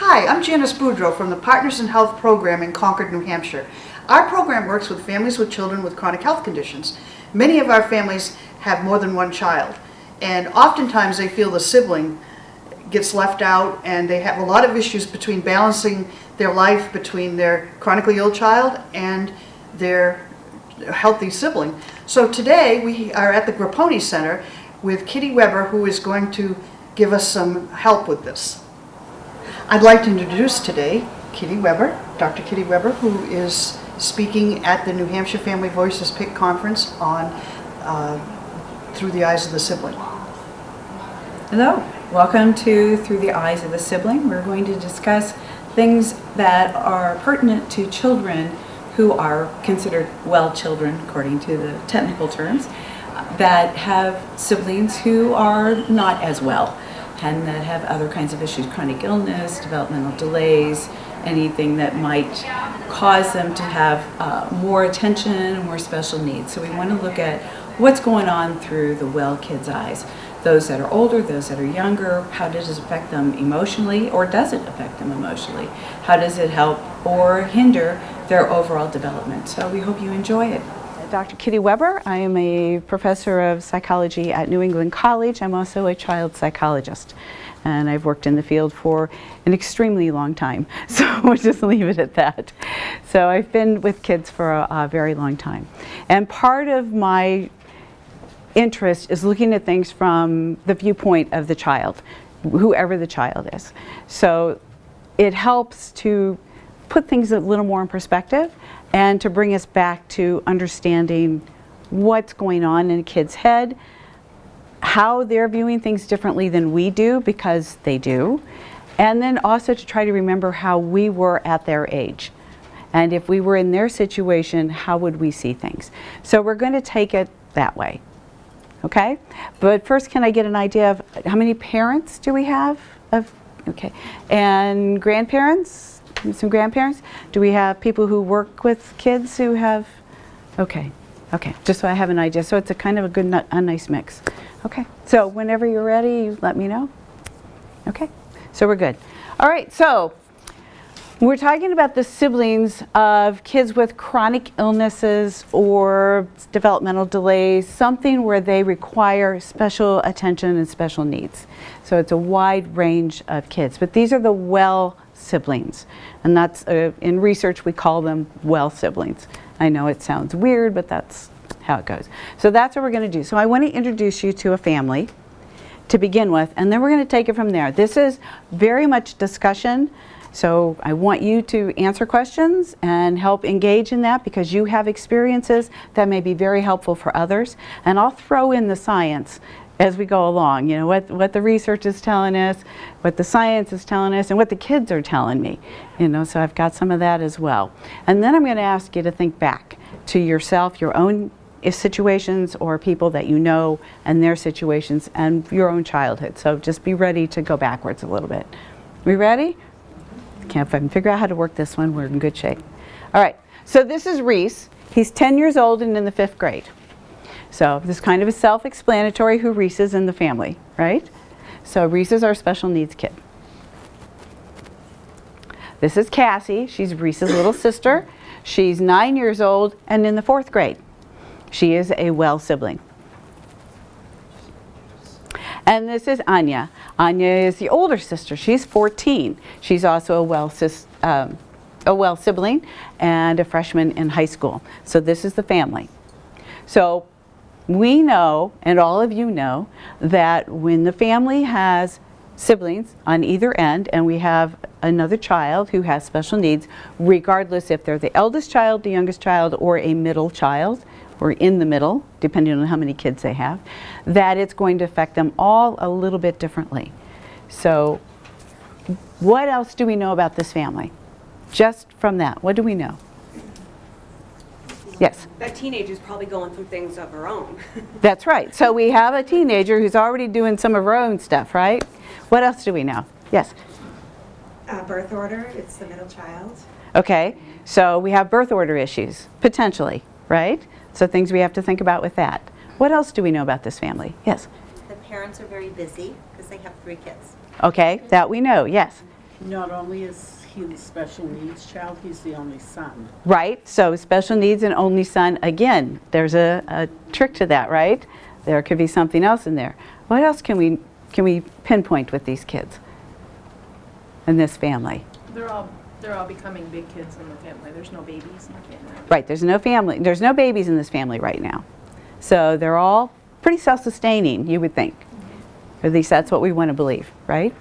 Hi, I'm Janice Boudreau from the Partners in Health program in Concord, New Hampshire. Our program works with families with children with chronic health conditions. Many of our families have more than one child, and oftentimes they feel the sibling gets left out, and they have a lot of issues between balancing their life between their chronically ill child and their healthy sibling. So today we are at the Grapponi Center with Kitty Weber, who is going to give us some help with this. I'd like to introduce today Kitty Weber, Dr. Kitty Weber, who is speaking at the New Hampshire Family Voices PIC conference on Through the Eyes of the Sibling. Hello, welcome to Through the Eyes of the Sibling. We're going to discuss things that are pertinent to children who are considered well children, according to the technical terms, that have siblings who are not as well and that have other kinds of issues, chronic illness, developmental delays, anything that might cause them to have more attention and more special needs. So we want to look at what's going on through the well kids' eyes. Those that are older, those that are younger, how does it affect them emotionally, or does it affect them emotionally? How does it help or hinder their overall development? So we hope you enjoy it. Dr. Kitty Weber. I am a professor of psychology at New England College. I'm also a child psychologist, and I've worked in the field for an extremely long time, so we'll just leave it at that. So I've been with kids for a very long time, and part of my interest is looking at things from the viewpoint of the child, whoever the child is. So it helps to put things a little more in perspective and to bring us back to understanding what's going on in a kid's head, how they're viewing things differently than we do, because they do, and then also to try to remember how we were at their age. And if we were in their situation, how would we see things? So we're going to take it that way. Okay? But first, can I get an idea of how many parents do we have? Okay. And grandparents? Some grandparents? Do we have people who work with kids who have? Okay. Okay. Just so I have an idea. So it's a kind of a good, a nice mix. Okay. So whenever you're ready, you let me know. Okay. So we're good. All right. So we're talking about the siblings of kids with chronic illnesses or developmental delays, something where they require special attention and special needs. So it's a wide range of kids, but these are the well siblings, and that's in research we call them well siblings. I know it sounds weird, but that's how it goes. So that's what we're going to do. So I want to introduce you to a family to begin with, and then we're going to take it from there. This is very much discussion. So I want you to answer questions and help engage in that, because you have experiences that may be very helpful for others. And I'll throw in the science as we go along, you know, what the research is telling us, what the science is telling us, and what the kids are telling me. You know, so I've got some of that as well. And then I'm going to ask you to think back to yourself, your own situations, or people that you know and their situations, and your own childhood. So just be ready to go backwards a little bit. We ready? If I can figure out how to work this one, we're in good shape. All right, so this is Reese. He's 10 years old and in the 5th grade. So this is kind of a self-explanatory who Reese is in the family, right? So Reese is our special needs kid. This is Cassie. She's Reese's little sister. She's 9 years old and in the 4th grade. She is a well sibling. And this is Anya. Anya is the older sister. She's 14. She's also a well sibling and a freshman in high school. So this is the family. So we know, and all of you know, that when the family has siblings on either end, and we have another child who has special needs, regardless if they're the eldest child, the youngest child, or a middle child, or in the middle, depending on how many kids they have, that it's going to affect them all a little bit differently. So what else do we know about this family? Just from that, what do we know? Yes? That teenager's probably going through things of her own. That's right. So we have a teenager who's already doing some of her own stuff, right? What else do we know? Yes? Birth order, it's the middle child. Okay, so we have birth order issues, potentially, right? So things we have to think about with that. What else do we know about this family? Yes? The parents are very busy because they have 3 kids. Okay, that we know, yes. Not only is he the special needs child, he's the only son. Right, so special needs and only son, again, there's a trick to that, right? There could be something else in there. What else can we pinpoint with these kids in this family? They're all becoming big kids in the family. There's no babies in the family. Right, there's no babies in this family right now. So they're all pretty self-sustaining, you would think. At least that's what we want to believe, right?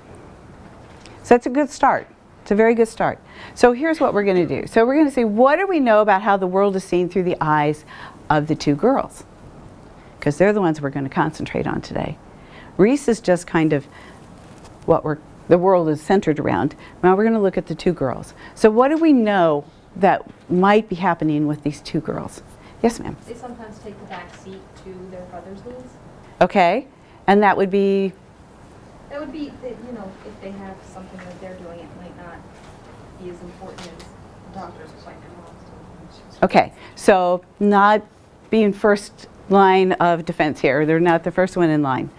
So that's a good start. It's a very good start. So here's what we're going to do. So we're going to say, what do we know about how the world is seen through the eyes of the two girls? Because they're the ones we're going to concentrate on today. Reese is just kind of what the world is centered around. Now we're going to look at the two girls. So what do we know that might be happening with these two girls? Yes, ma'am. They sometimes take the back seat to their brother's needs. Okay. And that would be? That would be, you know, if they have something that they're doing, it might not be as important as the doctor's appointment. Okay. So not being first line of defense here. They're not the first one in line.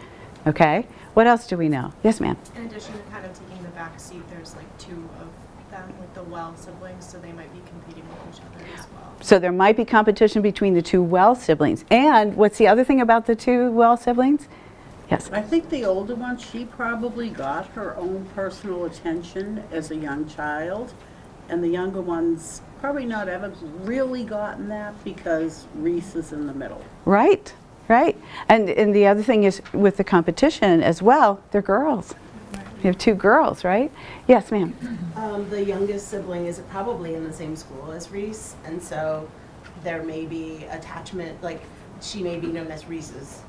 Okay. What else do we know? Yes, ma'am. In addition to kind of taking the back seat, there's like two of them with the Well siblings, so they might be competing with each other as well. So there might be competition between the two Well siblings. And what's the other thing about the two Well siblings? Yes. I think the older one, she probably got her own personal attention as a young child, and the younger one's probably not ever really gotten that because Reese is in the middle. Right. Right. And the other thing is with the competition as well, they're girls. You have two girls, right? Yes, ma'am. The youngest sibling is probably in the same school as Reese, and so there may be attachment, like she may be known as Reese's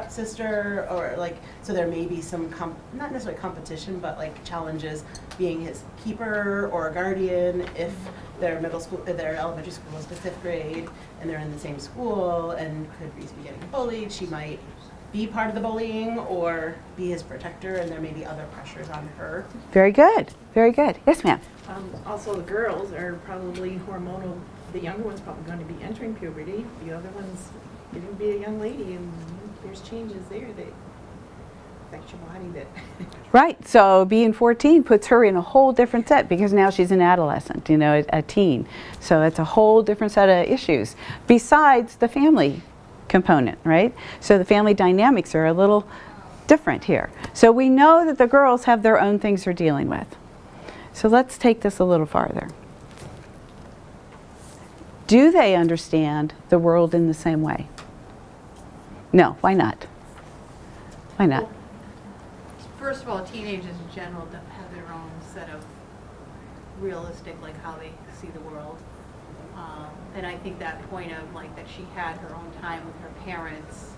sister, or like, so there may be some, not necessarily competition, but like challenges being his keeper or a guardian if their elementary school is the 5th grade and they're in the same school, and could Reese be getting bullied? She might be part of the bullying or be his protector, and there may be other pressures on her. Very good. Very good. Yes, ma'am. Also, the girls are probably hormonal. The younger one's probably going to be entering puberty. The other one's getting to be a young lady, and there's changes there that affect your body that Right. So being 14 puts her in a whole different set because now she's an adolescent, you know, a teen. So it's a whole different set of issues besides the family component, right? So the family dynamics are a little different here. So we know that the girls have their own things they're dealing with. So let's take this a little farther. Do they understand the world in the same way? No. Why not? Why not? First of all, teenagers in general have their own set of realistic, like how they see the world. And I think that point of like that she had her own time with her parents.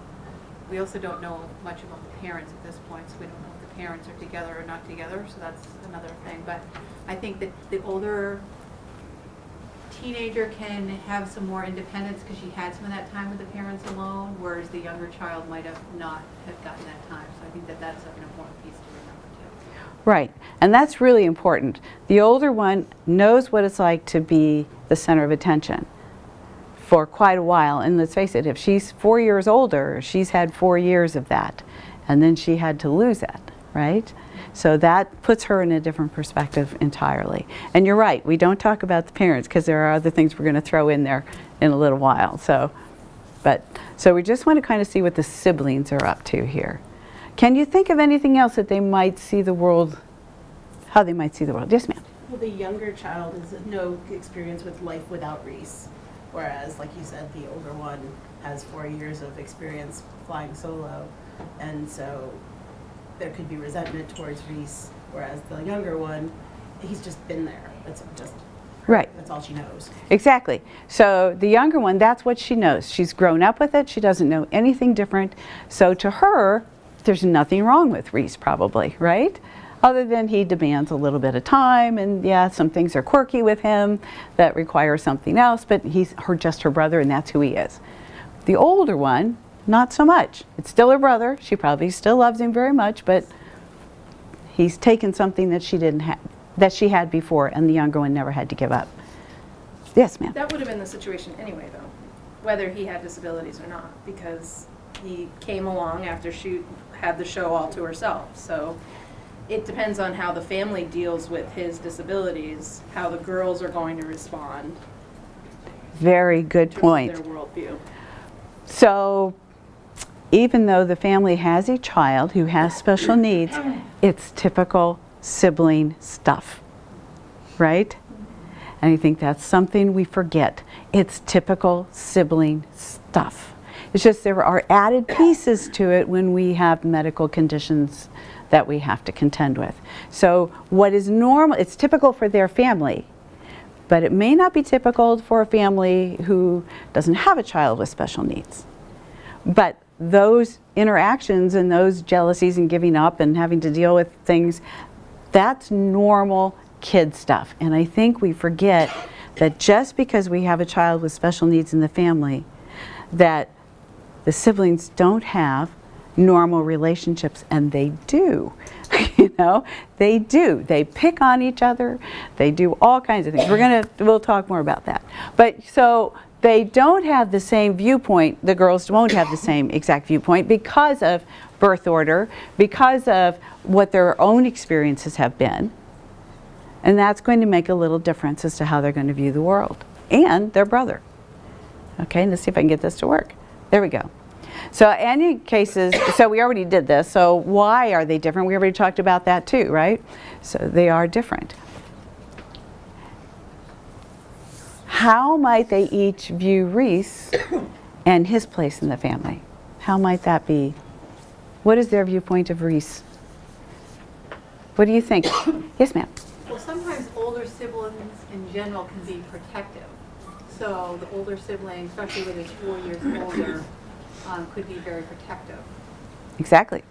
We also don't know much about the parents at this point, so we don't know if the parents are together or not together, so that's another thing. But I think that the older teenager can have some more independence because she had some of that time with the parents alone, whereas the younger child might have not have gotten that time. So I think that that's an important piece to remember too. Right, and that's really important. The older one knows what it's like to be the center of attention for quite a while, and let's face it, if she's 4 years older, she's had 4 years of that, and then she had to lose that, right? So that puts her in a different perspective entirely. And you're right, we don't talk about the parents because there are other things we're going to throw in there in a little while. So we just want to kind of see what the siblings are up to here. Can you think of anything else that they might see the world, how they might see the world? Yes, ma'am. Well, the younger child has no experience with life without Reese, whereas, like you said, the older one has 4 years of experience flying solo, and so there could be resentment towards Reese, whereas the younger one, he's just been there. It's just Right. That's all she knows. Exactly. So the younger one, that's what she knows. She's grown up with it. She doesn't know anything different. So to her, there's nothing wrong with Reese probably, right? Other than he demands a little bit of time, and yeah, some things are quirky with him that require something else, but he's just her brother, and that's who he is. The older one, not so much. It's still her brother. She probably still loves him very much, but he's taken something that she didn't have, that she had before, and the younger one never had to give up. Yes, ma'am. that would have been the situation anyway, though, whether he had disabilities or not, because he came along after she had the show all to herself. So it depends on how the family deals with his disabilities, how the girls are going to respond Very good in terms point. of their worldview. So even though the family has a child who has special needs, it's typical sibling stuff, right? And I think that's something we forget. It's typical sibling stuff. It's just there are added pieces to it when we have medical conditions that we have to contend with. So what is normal, it's typical for their family, but it may not be typical for a family who doesn't have a child with special needs. But those interactions and those jealousies and giving up and having to deal with things, that's normal kid stuff. And I think we forget that just because we have a child with special needs in the family, that the siblings don't have normal relationships, and they do. You know, they do. They pick on each other. They do all kinds of things. We'll talk more about that. But so they don't have the same viewpoint. The girls won't have the same exact viewpoint because of birth order, because of what their own experiences have been. And that's going to make a little difference as to how they're going to view the world and their brother. Okay, let's see if I can get this to work. There we go. So any cases, so we already did this, so why are they different? We already talked about that too, right? So they are different. How might they each view Reese and his place in the family? How might that be? What is their viewpoint of Reese? What do you think? Yes, ma'am. Well, sometimes older siblings in general can be protective. So the older sibling, especially when it's 4 years older, could be very protective. Exactly.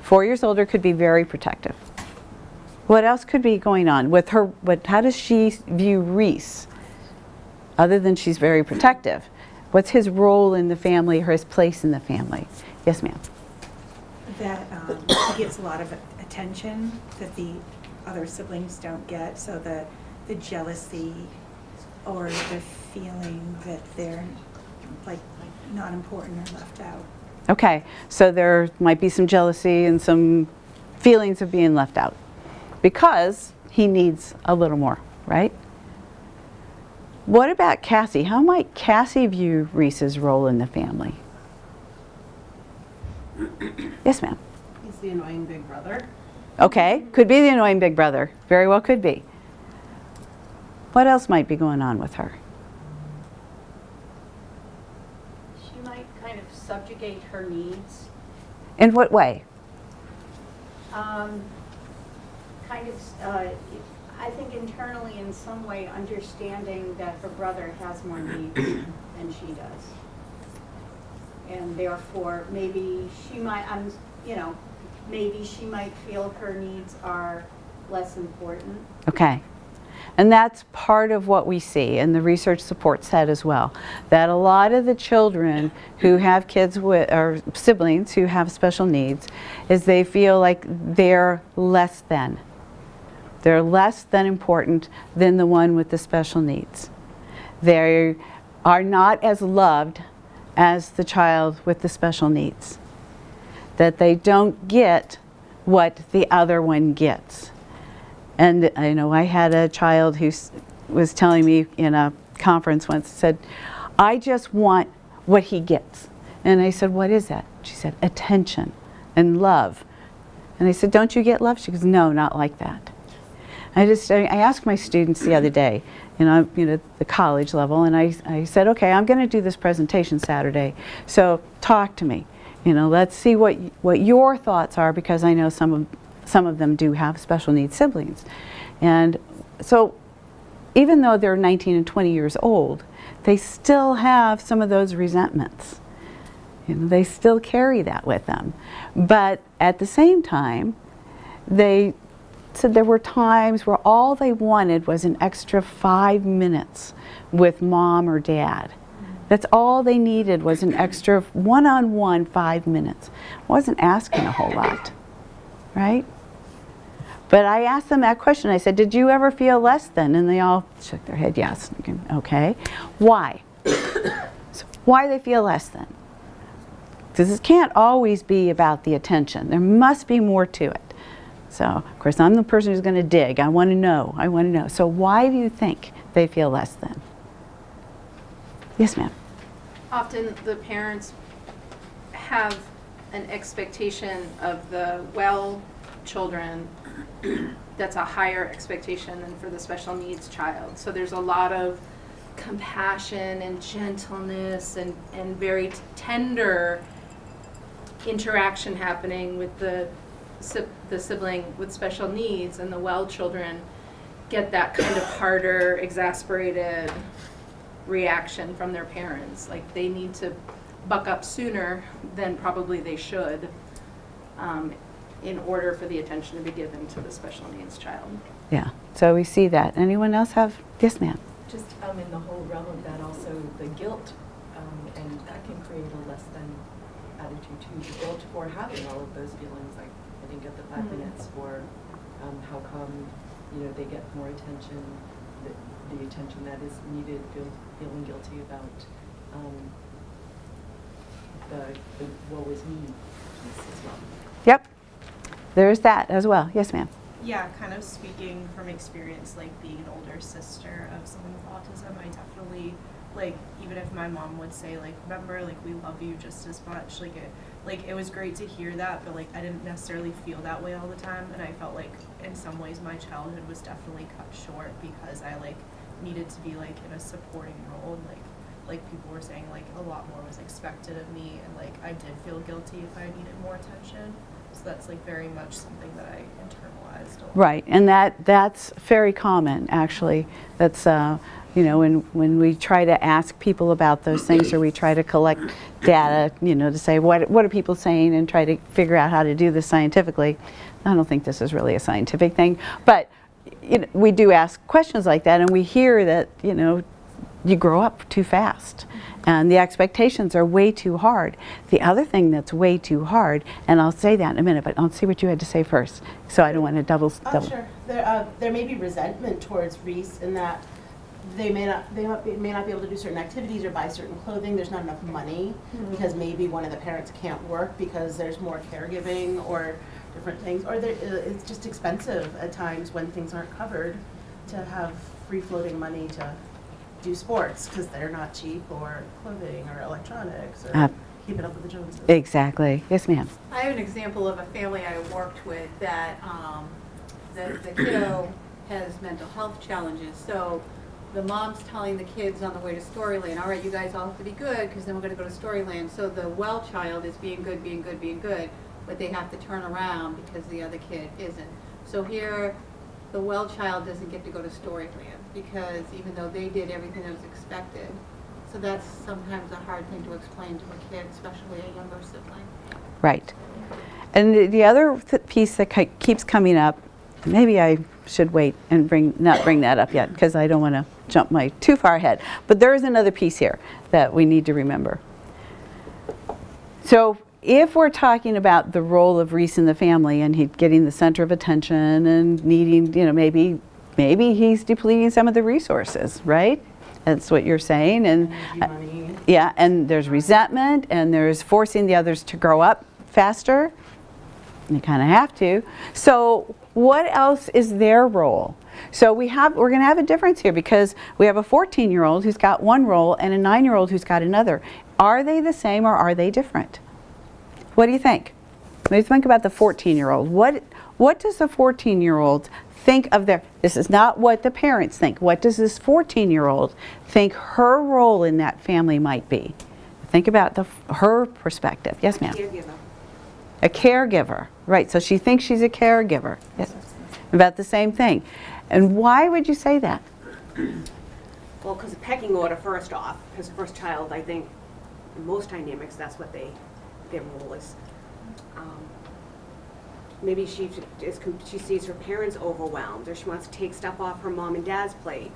4 years older could be very protective. What else could be going on with her? How does she view Reese? Other than she's very protective, what's his role in the family, or his place in the family? Yes, ma'am. That he gets a lot of attention that the other siblings don't get, so the jealousy or the feeling that they're like not important or left out. Okay, so there might be some jealousy and some feelings of being left out because he needs a little more, right? What about Cassie? How might Cassie view Reese's role in the family? Yes, ma'am. He's the annoying big brother. Okay, could be the annoying big brother. Very well could be. What else might be going on with her? She might kind of subjugate her needs. In what way? I think internally in some way understanding that her brother has more needs than she does. And therefore, maybe she might, maybe she might feel her needs are less important. Okay. And that's part of what we see, and the research supports that as well. That a lot of the children who have kids with, or siblings who have special needs, is they feel like they're less than. They're less than important than the one with the special needs. They are not as loved as the child with the special needs. That they don't get what the other one gets. And I know I had a child who was telling me in a conference once, said, I just want what he gets. And I said, what is that? She said, attention and love. And I said, don't you get love? She goes, no, not like that. I asked my students the other day, the college level, and I said, okay, I'm going to do this presentation Saturday, so talk to me. Let's see what your thoughts are, because I know some of them do have special needs siblings. And so even though they're 19 and 20 years old, they still have some of those resentments. They still carry that with them. But at the same time, they said there were times where all they wanted was an extra 5 minutes with mom or dad. That's all they needed, was an extra one-on-one 5 minutes. Wasn't asking a whole lot, right? But I asked them that question. I said, did you ever feel less than? And they all shook their head, yes. Okay. Why? So why do they feel less than? Because it can't always be about the attention. There must be more to it. So, of course, I'm the person who's going to dig. I want to know. I want to know. So why do you think they feel less than? Yes, ma'am. Often the parents have an expectation of the well children that's a higher expectation than for the special needs child. So there's a lot of compassion and gentleness and very tender interaction happening with the sibling with special needs, and the well children get that kind of harder, exasperated reaction from their parents. Like they need to buck up sooner than probably they should in order for the attention to be given to the special needs child. Yeah, so we see that. Anyone else have? Yes, ma'am. Just in the whole realm of that, also the guilt, and that can create a less than attitude too. The guilt for having all of those feelings, like I didn't get the 5 minutes, or how come they get more attention, the attention that is needed, feeling guilty about the woe is me piece as well. Yep, there's that as well. Yes, ma'am. Yeah, kind of speaking from experience, like being an older sister of someone with autism, I definitely, like, even if my mom would say, like, remember, like, we love you just as much, it was great to hear that, but, like, I didn't necessarily feel that way all the time, and I felt like, in some ways, my childhood was definitely cut short because I, like, needed to be, like, in a supporting role, and, like people were saying, like, a lot more was expected of me, and, like, I did feel guilty if I needed more attention. So that's like very much something that I internalized a lot. Right, and that's very common, actually. That's when we try to ask people about those things, or we try to collect data, to say what are people saying, and try to figure out how to do this scientifically. I don't think this is really a scientific thing, but we do ask questions like that, and we hear that you grow up too fast. And the expectations are way too hard. The other thing that's way too hard, and I'll say that in a minute, but I'll see what you had to say first, so I don't want to double. Sure. There may be resentment towards Reese in that they may not be able to do certain activities or buy certain clothing. There's not enough money because maybe one of the parents can't work because there's more caregiving or different things, or it's just expensive at times when things aren't covered to have free-floating money to do sports because they're not cheap, or clothing or electronics, or keeping up with the Joneses. Exactly. Yes, ma'am. I have an example of a family I worked with that the kiddo has mental health challenges. So the mom's telling the kids on the way to Storyland, all right, you guys all have to be good because then we're going to go to Storyland. So the well child is being good, being good, being good, but they have to turn around because the other kid isn't. So here, the well child doesn't get to go to Storyland because even though they did everything that was expected. So that's sometimes a hard thing to explain to a kid, especially a younger sibling. Right. And the other piece that keeps coming up, maybe I should wait and not bring that up yet because I don't want to jump too far ahead. But there is another piece here that we need to remember. So if we're talking about the role of Reese in the family and he getting the center of attention and needing, maybe he's depleting some of the resources, right? That's what you're saying. And yeah, and there's resentment, and there's forcing the others to grow up faster. You kind of have to. So what else is their role? So we're going to have a difference here because we have a 14-year-old who's got one role and a 9-year-old who's got another. Are they the same or are they different? What do you think? When you think about the 14-year-old, what does the 14-year-old think of this is not what the parents think. What does this 14-year-old think her role in that family might be? Think about her perspective. Yes, ma'am. Caregiver. A caregiver, right? So she thinks she's a caregiver. Yes. About the same thing. And why would you say that? Well, because the pecking order first off, because first child, I think, in most dynamics, that's what their role is. Maybe she sees her parents overwhelmed, or she wants to take stuff off her mom and dad's plate.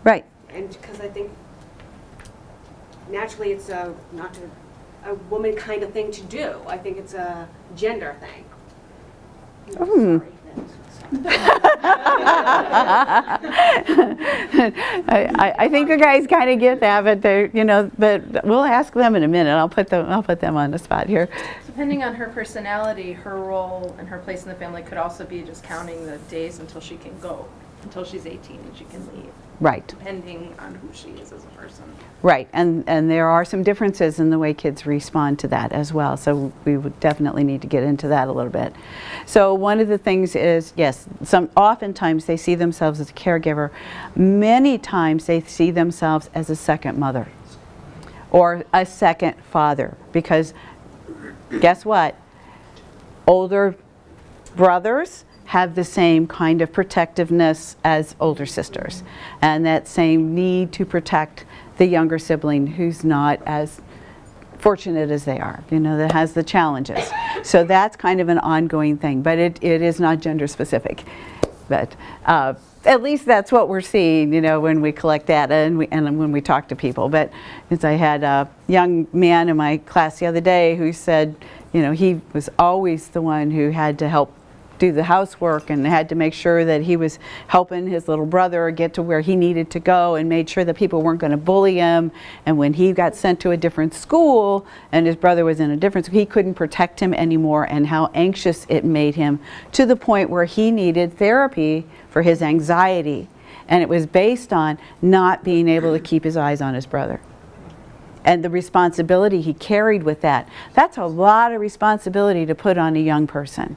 Right. And because I think naturally it's not a woman kind of thing to do. I think it's a gender thing. Mm. I think the guys kind of get that, but they, but we'll ask them in a minute. I'll put them on the spot here. Depending on her personality, her role and her place in the family could also be just counting the days until she can go, until she's 18 and she can leave. Right. Depending on who she is as a person. Right, and there are some differences in the way kids respond to that as well, so we would definitely need to get into that a little bit. So one of the things is, yes, oftentimes they see themselves as a caregiver. Many times they see themselves as a second mother or a second father, because guess what? Older brothers have the same kind of protectiveness as older sisters, and that same need to protect the younger sibling who's not as fortunate as they are, that has the challenges. So that's kind of an ongoing thing, but it is not gender specific. But at least that's what we're seeing, when we collect data and when we talk to people. But as I had a young man in my class the other day who said, he was always the one who had to help do the housework and had to make sure that he was helping his little brother get to where he needed to go, and made sure that people weren't going to bully him. And when he got sent to a different school and his brother was in a different school, he couldn't protect him anymore, and how anxious it made him, to the point where he needed therapy for his anxiety. And it was based on not being able to keep his eyes on his brother. And the responsibility he carried with that. That's a lot of responsibility to put on a young person.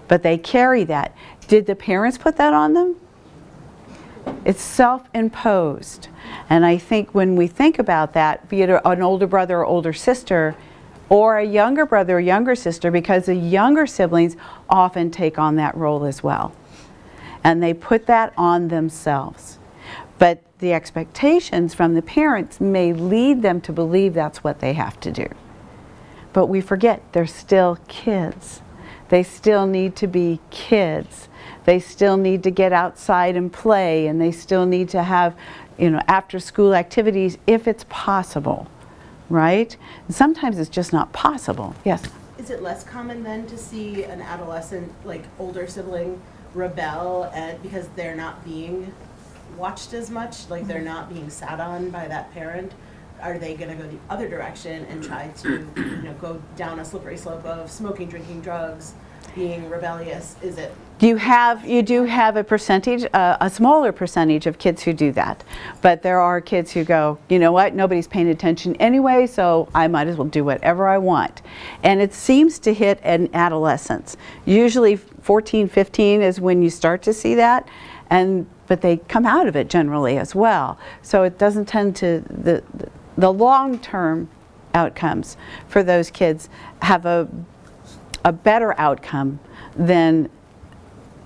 But they carry that. Did the parents put that on them? It's self-imposed. And I think when we think about that, be it an older brother or older sister, or a younger brother or younger sister, because the younger siblings often take on that role as well. And they put that on themselves. But the expectations from the parents may lead them to believe that's what they have to do. But we forget they're still kids. They still need to be kids. They still need to get outside and play, and they still need to have, after school activities if it's possible, right? And sometimes it's just not possible. Yes? Is it less common then to see an adolescent, like older sibling, rebel because they're not being watched as much, like they're not being sat on by that parent? Are they going to go the other direction and try to, go down a slippery slope of smoking, drinking, drugs, being rebellious? Is it? You do have a percentage, a smaller percentage of kids who do that. But there are kids who go, you know what, nobody's paying attention anyway, so I might as well do whatever I want. And it seems to hit an adolescence. Usually 14, 15 is when you start to see that, but they come out of it generally as well. So it doesn't tend to, the long-term outcomes for those kids have a better outcome than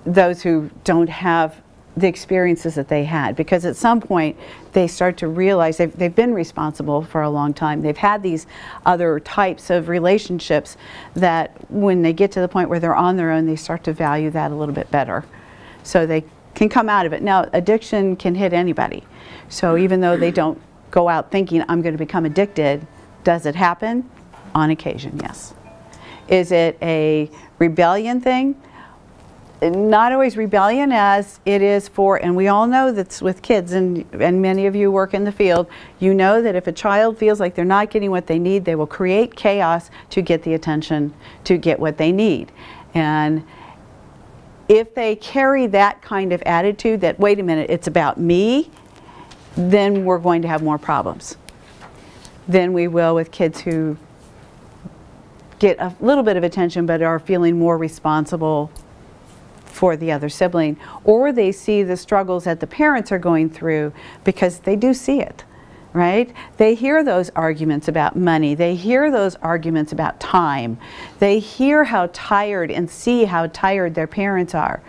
those who don't have the experiences that they had, because at some point they start to realize they've been responsible for a long time. They've had these other types of relationships that when they get to the point where they're on their own, they start to value that a little bit better. So they can come out of it. Now, addiction can hit anybody. So even though they don't go out thinking, I'm going to become addicted, does it happen? On occasion, yes. Is it a rebellion thing? Not always rebellion as it is for, and we all know that's with kids, and many of you work in the field, you know that if a child feels like they're not getting what they need, they will create chaos to get the attention, to get what they need. And if they carry that kind of attitude that, wait a minute, it's about me, then we're going to have more problems than we will with kids who get a little bit of attention but are feeling more responsible for the other sibling, or they see the struggles that the parents are going through because they do see it, right? They hear those arguments about money. They hear those arguments about time. They hear how tired and see how tired their parents are.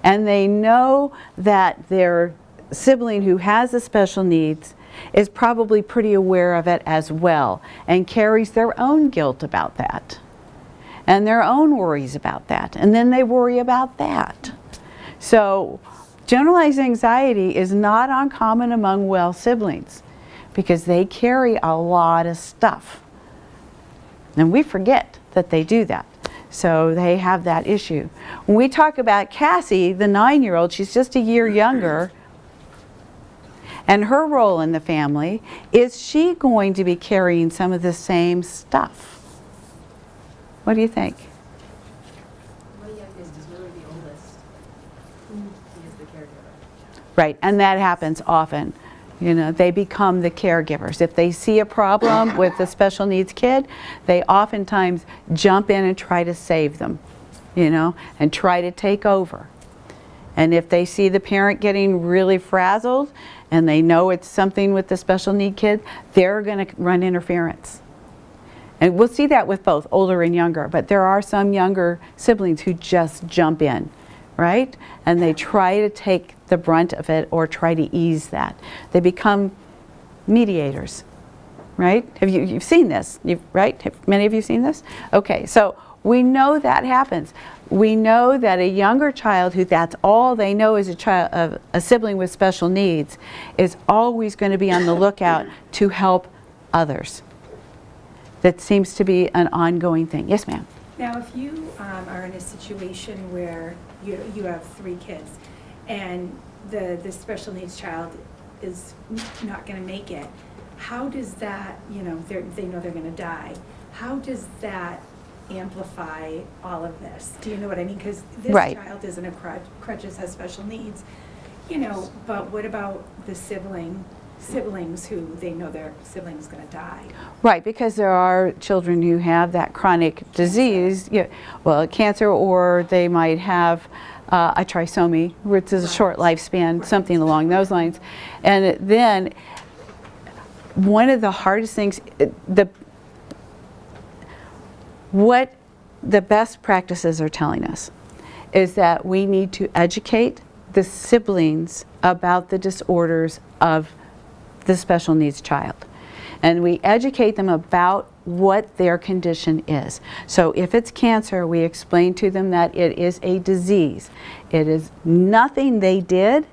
And they know that their sibling who has the special needs is probably pretty aware of it as well and carries their own guilt about that and their own worries about that, and then they worry about that. So generalized anxiety is not uncommon among well siblings because they carry a lot of stuff, and we forget that they do that. So they have that issue. When we talk about Cassie, the 9-year-old, she's just a year younger, and her role in the family, is she going to be carrying some of the same stuff? What do you think? My youngest is really the oldest. He is the caregiver. Right, and that happens often. You know, they become the caregivers. If they see a problem with a special needs kid, they oftentimes jump in and try to save them, you know, and try to take over. And if they see the parent getting really frazzled and they know it's something with the special need kid, they're going to run interference. And we'll see that with both older and younger, but there are some younger siblings who just jump in, right? And they try to take the brunt of it or try to ease that. They become mediators, right? You've seen this, right? Have many of you seen this? Okay, so we know that happens. We know that a younger child who that's all they know is a sibling with special needs is always going to be on the lookout to help others. That seems to be an ongoing thing. Yes, ma'am. Now, if you are in a situation where you have 3 kids and the special needs child is not going to make it, how does that, you know, they know they're going to die, how does that amplify all of this? Do you know what I mean? Because this child isn't a crutches, has special needs, you know, but what about the siblings who they know their sibling's going to die? Right, because there are children who have that chronic disease, cancer, or they might have a trisomy, which is a short lifespan, something along those lines. And then one of the hardest things, what the best practices are telling us is that we need to educate the siblings about the disorders of the special needs child. And we educate them about what their condition is. So if it's cancer, we explain to them that it is a disease. It is nothing they did,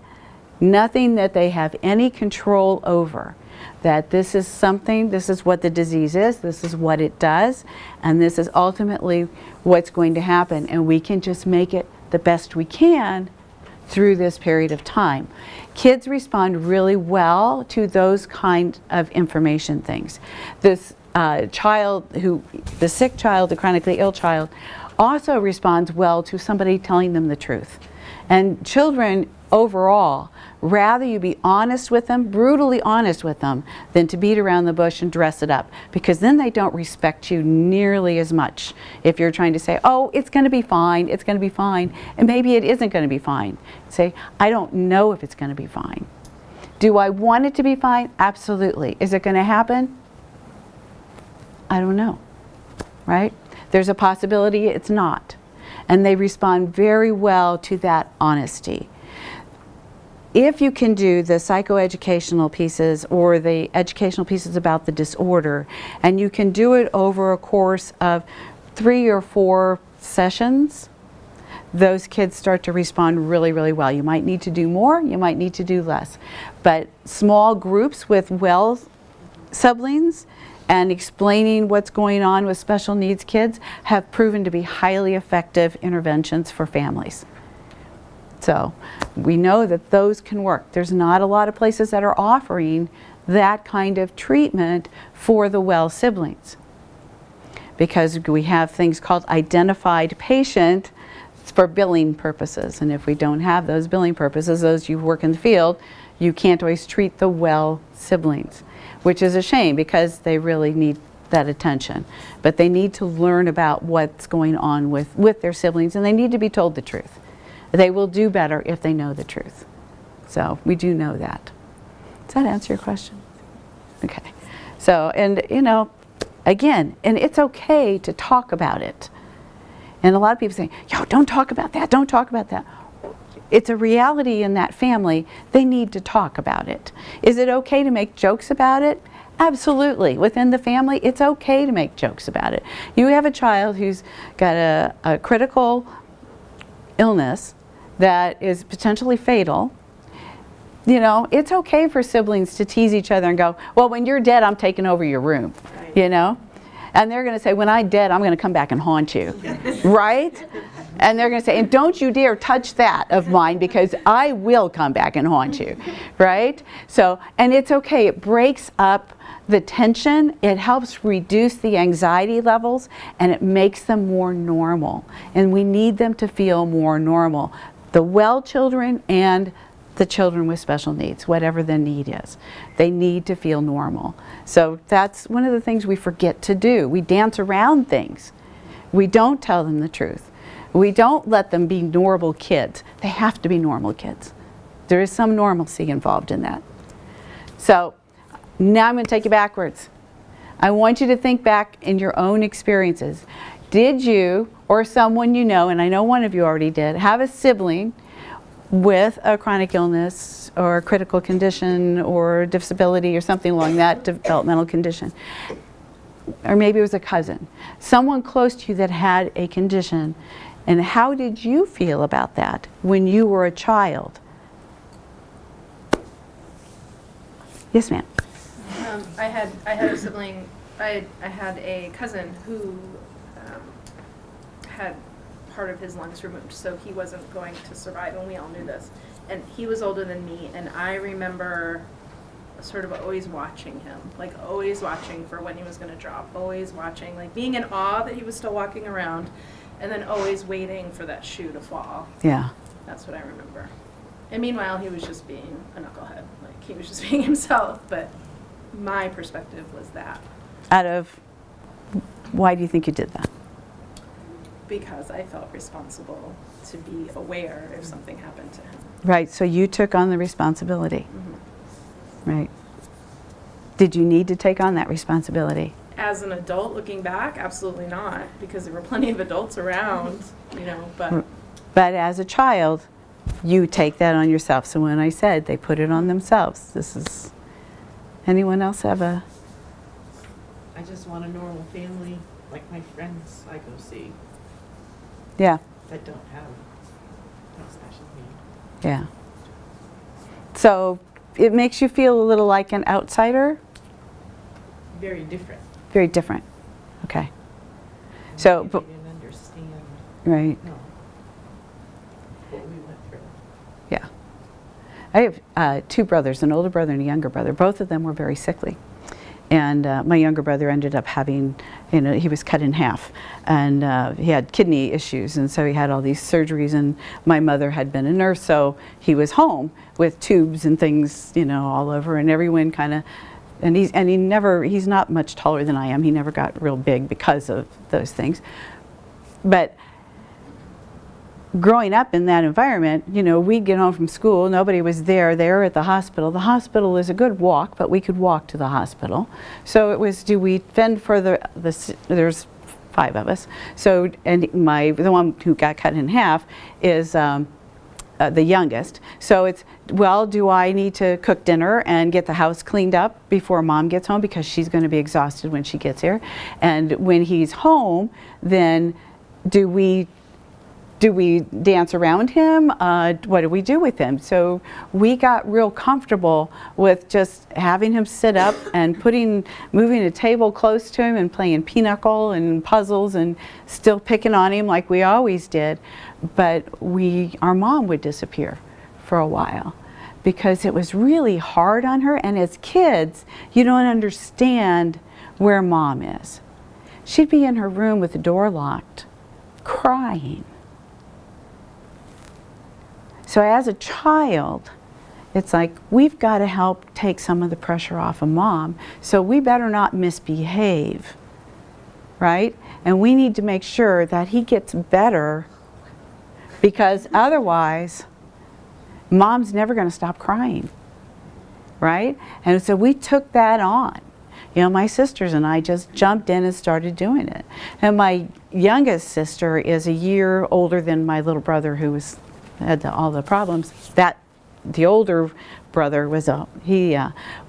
nothing that they have any control over. That this is something, this is what the disease is, this is what it does, and this is ultimately what's going to happen. And we can just make it the best we can through this period of time. Kids respond really well to those kind of information things. This the sick child, the chronically ill child, also responds well to somebody telling them the truth. And children overall, rather you be honest with them, brutally honest with them, than to beat around the bush and dress it up, because then they don't respect you nearly as much. If you're trying to say, oh, it's going to be fine, it's going to be fine, and maybe it isn't going to be fine. Say, I don't know if it's going to be fine. Do I want it to be fine? Absolutely. Is it going to happen? I don't know, right? There's a possibility it's not. And they respond very well to that honesty. If you can do the psychoeducational pieces or the educational pieces about the disorder, and you can do it over a course of 3 or 4 sessions, those kids start to respond really, really well. You might need to do more, you might need to do less. But small groups with well siblings and explaining what's going on with special needs kids have proven to be highly effective interventions for families. So we know that those can work. There's not a lot of places that are offering that kind of treatment for the well siblings, because we have things called identified patient for billing purposes. And if we don't have those billing purposes, those you work in the field, you can't always treat the well siblings, which is a shame because they really need that attention. But they need to learn about what's going on with their siblings, and they need to be told the truth. They will do better if they know the truth. So we do know that. Does that answer your question? Okay. So, and you know, again, and it's okay to talk about it. And a lot of people say, yo, don't talk about that, don't talk about that. It's a reality in that family. They need to talk about it. Is it okay to make jokes about it? Absolutely. Within the family, it's okay to make jokes about it. You have a child who's got a critical illness that is potentially fatal. You know, it's okay for siblings to tease each other and go, well, when you're dead, I'm taking over your room, you know? And they're going to say, when I'm dead, I'm going to come back and haunt you. Right? And they're going to say, and don't you dare touch that of mine because I will come back and haunt you. Right? So, and it's okay. It breaks up the tension. It helps reduce the anxiety levels, and it makes them more normal. And we need them to feel more normal. The well children and the children with special needs, whatever the need is, they need to feel normal. So that's one of the things we forget to do. We dance around things. We don't tell them the truth. We don't let them be normal kids. They have to be normal kids. There is some normalcy involved in that. So now I'm going to take you backwards. I want you to think back in your own experiences. Did you, or someone you know, and I know one of you already did, have a sibling with a chronic illness or a critical condition or disability or something along that developmental condition? Or maybe it was a cousin. Someone close to you that had a condition. And how did you feel about that when you were a child? Yes, ma'am. I had a sibling. I had a cousin who had part of his lungs removed, so he wasn't going to survive, and we all knew this. And he was older than me, and I remember sort of always watching him, like always watching for when he was going to drop, always watching, like being in awe that he was still walking around, and then always waiting for that shoe to fall. Yeah. That's what I remember. And meanwhile, he was just being a knucklehead. Like, he was just being himself, but my perspective was that. Why do you think you did that? Because I felt responsible to be aware if something happened to him. Right, so you took on the responsibility. Mm-hmm. Right. Did you need to take on that responsibility? As an adult looking back, absolutely not, because there were plenty of adults around, you know, but... But as a child, you take that on yourself. So when I said they put it on themselves, this is... Anyone else have a... I just want a normal family, like my friends I go see. Yeah. That don't have no special need. Yeah. So it makes you feel a little like an outsider? Very different. Very different. Okay. So, Maybe they didn't understand. right. No. What we went through. Yeah. I have two brothers, an older brother and a younger brother. Both of them were very sickly. And my younger brother ended up having, he was cut in half. And he had kidney issues, and so he had all these surgeries. And my mother had been a nurse, so he was home with tubes and things, all over. And everyone kind of, he's not much taller than I am. He never got real big because of those things. But growing up in that environment, we'd get home from school, nobody was there, they were at the hospital. The hospital is a good walk, but we could walk to the hospital. So it was, do we fend for there's 5 of us. So, and the one who got cut in half is the youngest. So it's, well, do I need to cook dinner and get the house cleaned up before mom gets home because she's going to be exhausted when she gets here? And when he's home, then do we dance around him? What do we do with him? So we got real comfortable with just having him sit up and moving a table close to him and playing pinochle and puzzles and still picking on him like we always did. But our mom would disappear for a while because it was really hard on her. And as kids, you don't understand where mom is. She'd be in her room with the door locked, crying. So as a child, it's like, we've got to help take some of the pressure off of mom, so we better not misbehave, right? And we need to make sure that he gets better, because otherwise, mom's never going to stop crying, right? And so we took that on. My sisters and I just jumped in and started doing it. And my youngest sister is a year older than my little brother, who had all the problems. The older brother he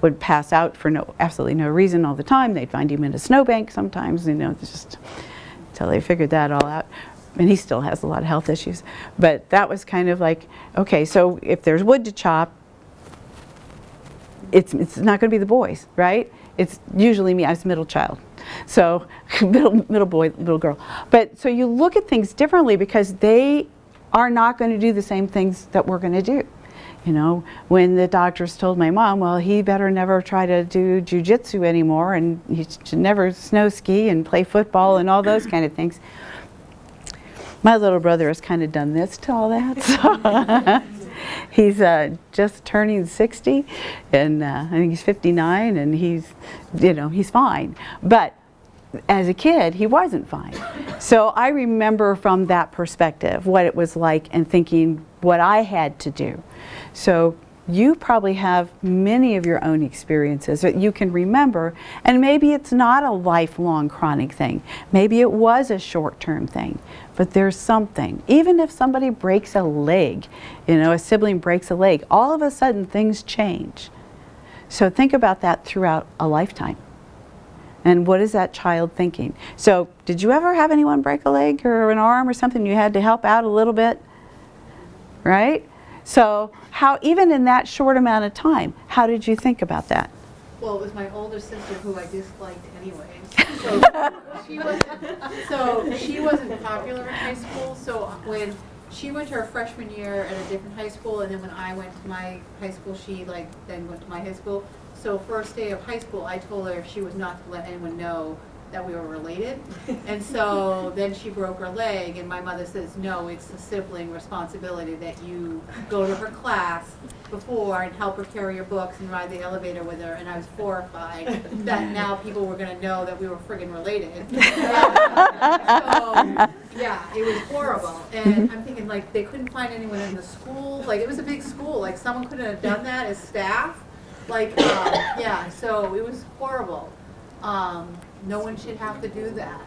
would pass out for absolutely no reason all the time. They'd find him in a snowbank sometimes, just until they figured that all out. And he still has a lot of health issues. But that was kind of like, okay, so if there's wood to chop, it's not going to be the boys, right? It's usually me. I was middle child. So middle boy, little girl. But so you look at things differently because they are not going to do the same things that we're going to do. You know, when the doctors told my mom, well, he better never try to do jujitsu anymore, and he should never snow ski and play football and all those kind of things. My little brother has kind of done this to all that. So he's just turning 60, and I think he's 59, and he's, you know, he's fine. But as a kid, he wasn't fine. So I remember from that perspective what it was like and thinking what I had to do. So you probably have many of your own experiences that you can remember, and maybe it's not a lifelong chronic thing. Maybe it was a short-term thing, but there's something. Even if somebody breaks a leg, you know, a sibling breaks a leg, all of a sudden things change. So think about that throughout a lifetime. And what is that child thinking? So did you ever have anyone break a leg or an arm or something you had to help out a little bit? Right? So how, even in that short amount of time, how did you think about that? Well, it was my older sister who I disliked anyways. So she wasn't popular in high school. So when she went to her freshman year at a different high school, and then when I went to my high school, she then went to my high school. So first day of high school, I told her she was not to let anyone know that we were related. And so then she broke her leg, and my mother says, no, it's a sibling responsibility that you go to her class before and help her carry her books and ride the elevator with her. And I was horrified that now people were going to know that we were friggin' related. So, yeah, it was horrible. And I'm thinking, like, they couldn't find anyone in the school. Like, it was a big school. Like, someone couldn't have done that as staff. Like, yeah, so it was horrible. No one should have to do that.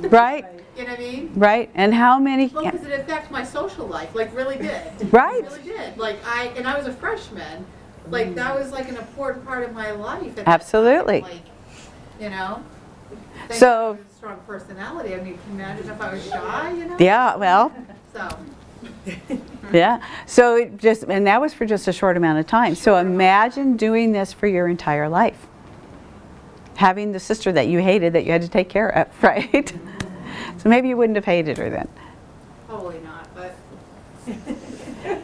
Right. You know what I mean? Right. And how many? Well, because it affected my social life, like really did. Right. It really did. Like I was a freshman. Like that was like an important part of my life. At Absolutely. that time. Like, you know. So. Strong personality. I mean, can you imagine if I was shy? You know. Yeah. Well. So. Yeah. So it just, and that was for just a short amount of time. So imagine doing this for your entire life. Having the sister that you hated that you had to take care of, right? So maybe you wouldn't have hated her then. Probably not, but.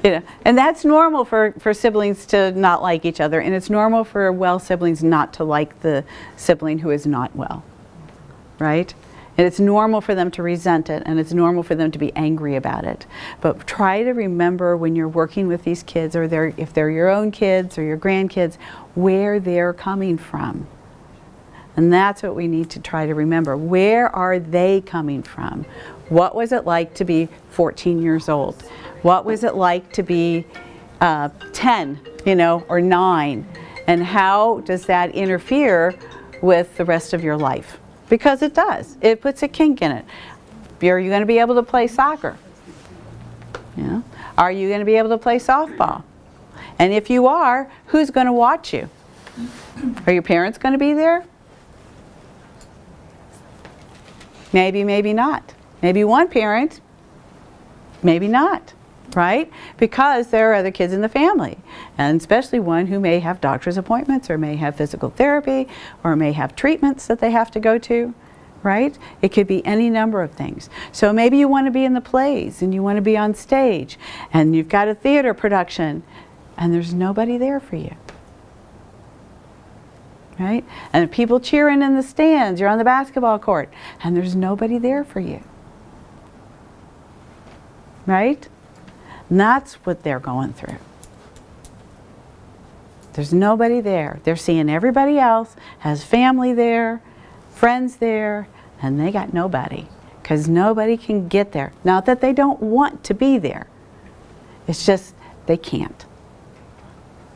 You know, and that's normal for siblings to not like each other, and it's normal for well siblings not to like the sibling who is not well, right? And it's normal for them to resent it, and it's normal for them to be angry about it. But try to remember when you're working with these kids, or if they're your own kids or your grandkids, where they're coming from. And that's what we need to try to remember. Where are they coming from? What was it like to be 14 years old? What was it like to be 10, you know, or 9? And how does that interfere with the rest of your life? Because it does. It puts a kink in it. Are you going to be able to play soccer? You know? Are you going to be able to play softball? And if you are, who's going to watch you? Are your parents going to be there? Maybe, maybe not. Maybe one parent, maybe not, right? Because there are other kids in the family, and especially one who may have doctor's appointments or may have physical therapy or may have treatments that they have to go to, right? It could be any number of things. So maybe you want to be in the plays and you want to be on stage and you've got a theater production and there's nobody there for you. Right? And people cheering in the stands, you're on the basketball court, and there's nobody there for you. Right? And that's what they're going through. There's nobody there. They're seeing everybody else, has family there, friends there, and they got nobody. Because nobody can get there. Not that they don't want to be there. It's just they can't.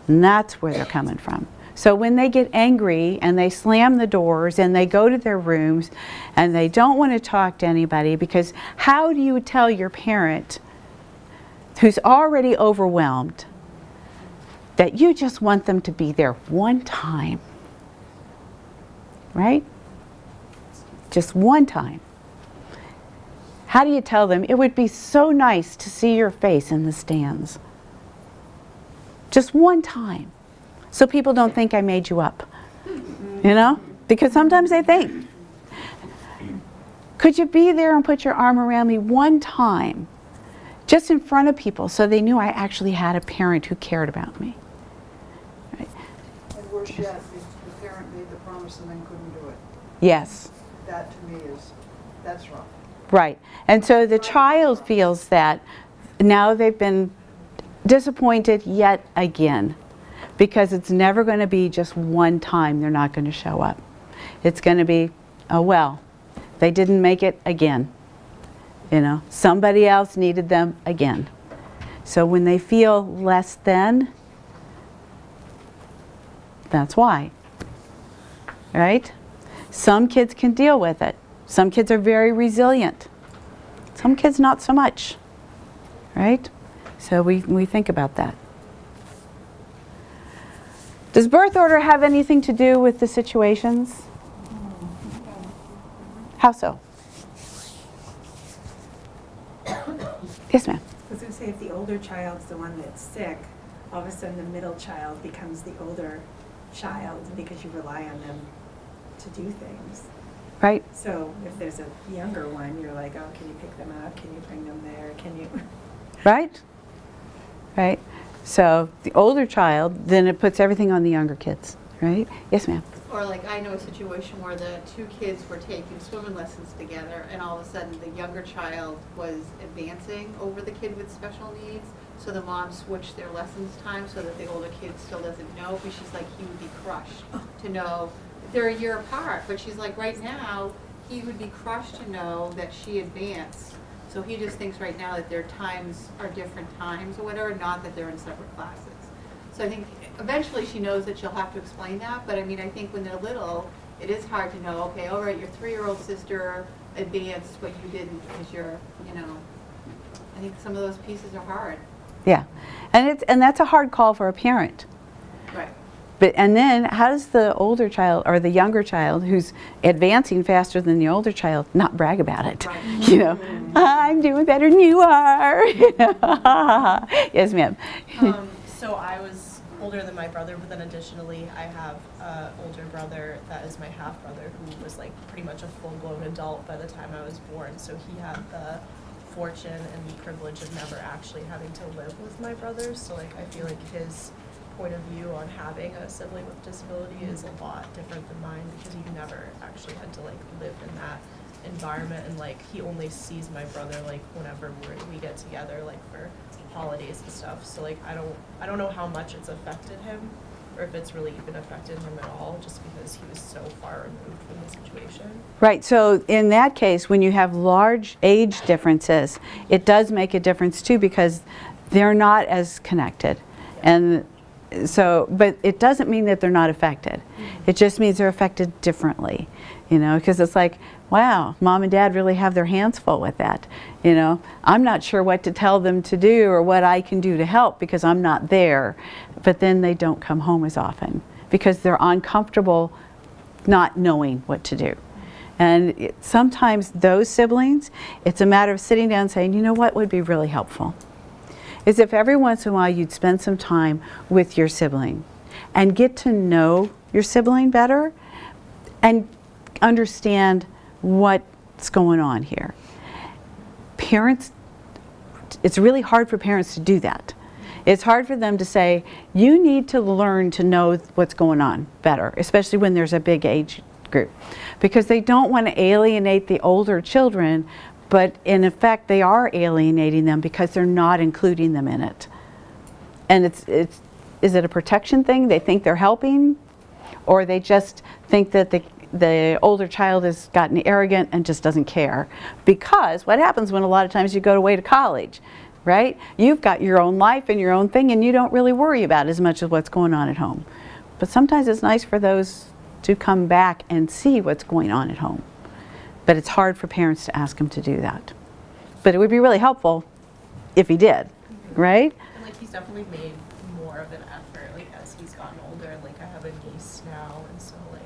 And that's where they're coming from. So when they get angry and they slam the doors and they go to their rooms and they don't want to talk to anybody, because how do you tell your parent who's already overwhelmed that you just want them to be there one time? Right? Just one time. How do you tell them it would be so nice to see your face in the stands? Just one time. So people don't think I made you up, you know? Because sometimes they think, Could you be there and put your arm around me one time, just in front of people, so they knew I actually had a parent who cared about me? Right. And worse yet, if the parent made the promise and then couldn't do it. Yes. That to me that's rough. Right. And so the child feels that now they've been disappointed yet again, because it's never going to be just one time they're not going to show up. It's going to be, oh well, they didn't make it again. You know, somebody else needed them again. So when they feel less than, that's why. Right? Some kids can deal with it. Some kids are very resilient. Some kids not so much. Right? So we think about that. Does birth order have anything to do with the situations? How so? Yes, ma'am. I was going to say, if the older child's the one that's sick, all of a sudden the middle child becomes the older child because you rely on them to do things. Right. So if there's a younger one, you're like, oh, can you pick them up? Can you bring them there? Can you? Right? Right. So the older child, then it puts everything on the younger kids. Right? Yes, ma'am. Or like I know a situation where the two kids were taking swimming lessons together, and all of a sudden the younger child was advancing over the kid with special needs. So the mom switched their lessons time so that the older kid still doesn't know, because she's like, he would be crushed to know. They're a year apart, but she's like, right now, he would be crushed to know that she advanced. So he just thinks right now that their times are different times or whatever, not that they're in separate classes. So I think eventually she knows that she'll have to explain that, but I mean, I think when they're little, it is hard to know, okay, all right, your 3-year-old sister advanced, but you didn't because you're, you know, I think some of those pieces are hard. Yeah. And that's a hard call for a parent. Right. But and then how does the older child or the younger child who's advancing faster than the older child not brag about it? Right. You know, I'm doing better than you are. Yes, ma'am. So I was older than my brother, but then additionally I have an older brother that is my half brother who was like pretty much a full-blown adult by the time I was born. So he had the fortune and the privilege of never actually having to live with my brothers. So like I feel like his point of view on having a sibling with disability is a lot different than mine, because he never actually had to like live in that environment, and like he only sees my brother like whenever we get together, like for holidays and stuff. So like I don't know how much it's affected him, or if it's really even affected him at all, just because he was so far removed from the situation. Right. So in that case, when you have large age differences, it does make a difference too, because they're not as connected. Yeah. And so, but it doesn't mean that they're not affected. Mm-hmm. It just means they're affected differently, you know, because it's like, wow, mom and dad really have their hands full with that. You know, I'm not sure what to tell them to do or what I can do to help because I'm not there. But then they don't come home as often because they're uncomfortable not knowing what to do. And sometimes those siblings, it's a matter of sitting down and saying, you know what would be really helpful? Is if every once in a while you'd spend some time with your sibling and get to know your sibling better and understand what's going on here. Parents, it's really hard for parents to do that. It's hard for them to say, you need to learn to know what's going on better, especially when there's a big age group, because they don't want to alienate the older children, but in effect they are alienating them because they're not including them in it. And is it a protection thing? They think they're helping, or they just think that the older child has gotten arrogant and just doesn't care? Because what happens when a lot of times you go away to college, right? You've got your own life and your own thing, and you don't really worry about as much as what's going on at home. But sometimes it's nice for those to come back and see what's going on at home. But it's hard for parents to ask them to do that. But it would be really helpful if he did, right? And like he's definitely made more of an effort, like as he's gotten older. And like I have a niece now, and so like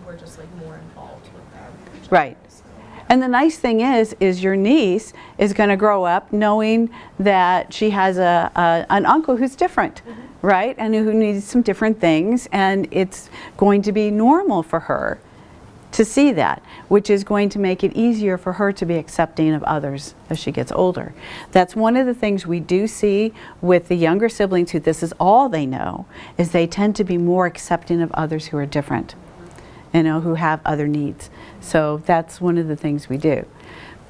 we're just like more involved with them. Right. So. And the nice thing is your niece is going to grow up knowing that she has an uncle who's different, mm-hmm. right? And who needs some different things, and it's going to be normal for her to see that, which is going to make it easier for her to be accepting of others as she gets older. That's one of the things we do see with the younger siblings who this is all they know, is they tend to be more accepting of others who are different, you know, who have other needs. So that's one of the things we do.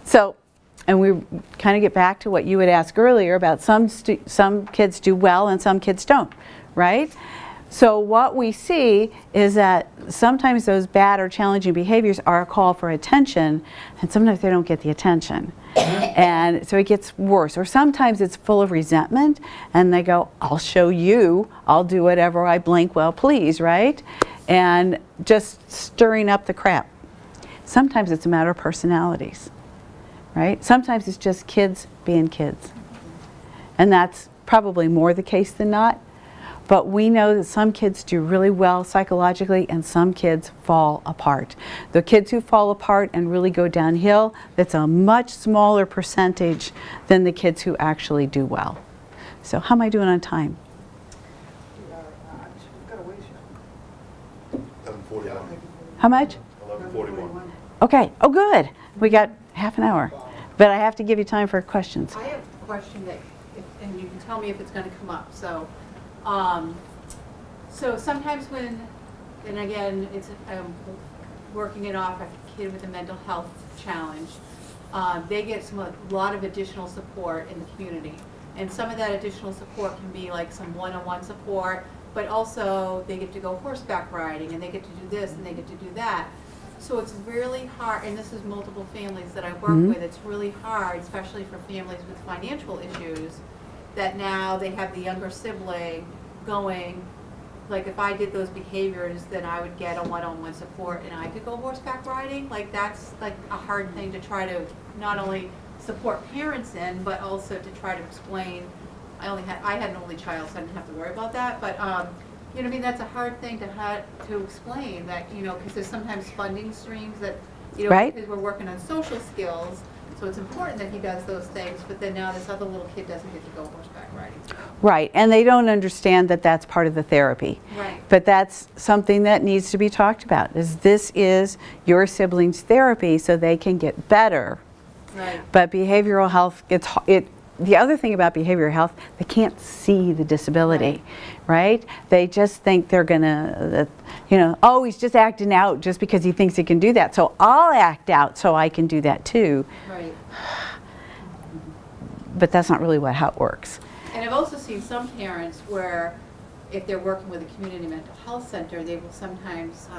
So, and we kind of get back to what you had asked earlier about some kids do well and some kids don't, right? So what we see is that sometimes those bad or challenging behaviors are a call for attention, and sometimes they don't get the attention. And so it gets worse. Or sometimes it's full of resentment, and they go, I'll show you, I'll do whatever I blink well please, right? And just stirring up the crap. Sometimes it's a matter of personalities, right? Sometimes it's just kids being kids. And that's probably more the case than not. But we know that some kids do really well psychologically and some kids fall apart. The kids who fall apart and really go downhill, that's a much smaller percentage than the kids who actually do well. So how am I doing on time? 11:41. How much? 11:41. Okay, oh good. We got half an hour. But I have to give you time for questions. I have a question that, and you can tell me if it's going to come up. So sometimes when, and again, it's working it off a kid with a mental health challenge, they get a lot of additional support in the community. And some of that additional support can be like some one-on-one support, but also they get to go horseback riding and they get to do this and they get to do that. So it's really hard, and this is multiple families that I work with, it's really hard, especially for families with financial issues, that now they have the younger sibling going, like if I did those behaviors, then I would get a one-on-one support and I could go horseback riding. Like that's like a hard thing to try to not only support parents in, but also to try to explain. I had an only child, so I didn't have to worry about that, but you know what I mean, that's a hard thing to explain, that, you know, because there's sometimes funding streams that, you know, Right. because we're working on social skills, so it's important that he does those things, but then now this other little kid doesn't get to go horseback riding. Right, and they don't understand that that's part of the therapy. Right. But that's something that needs to be talked about, is this is your sibling's therapy so they can get better. Right. But behavioral health, the other thing about behavioral health, they can't see the disability, right? They just think they're gonna, you know, oh, he's just acting out just because he thinks he can do that, so I'll act out so I can do that too. Right. But that's not really how it works. And I've also seen some parents where if they're working with a community mental health center, they will sometimes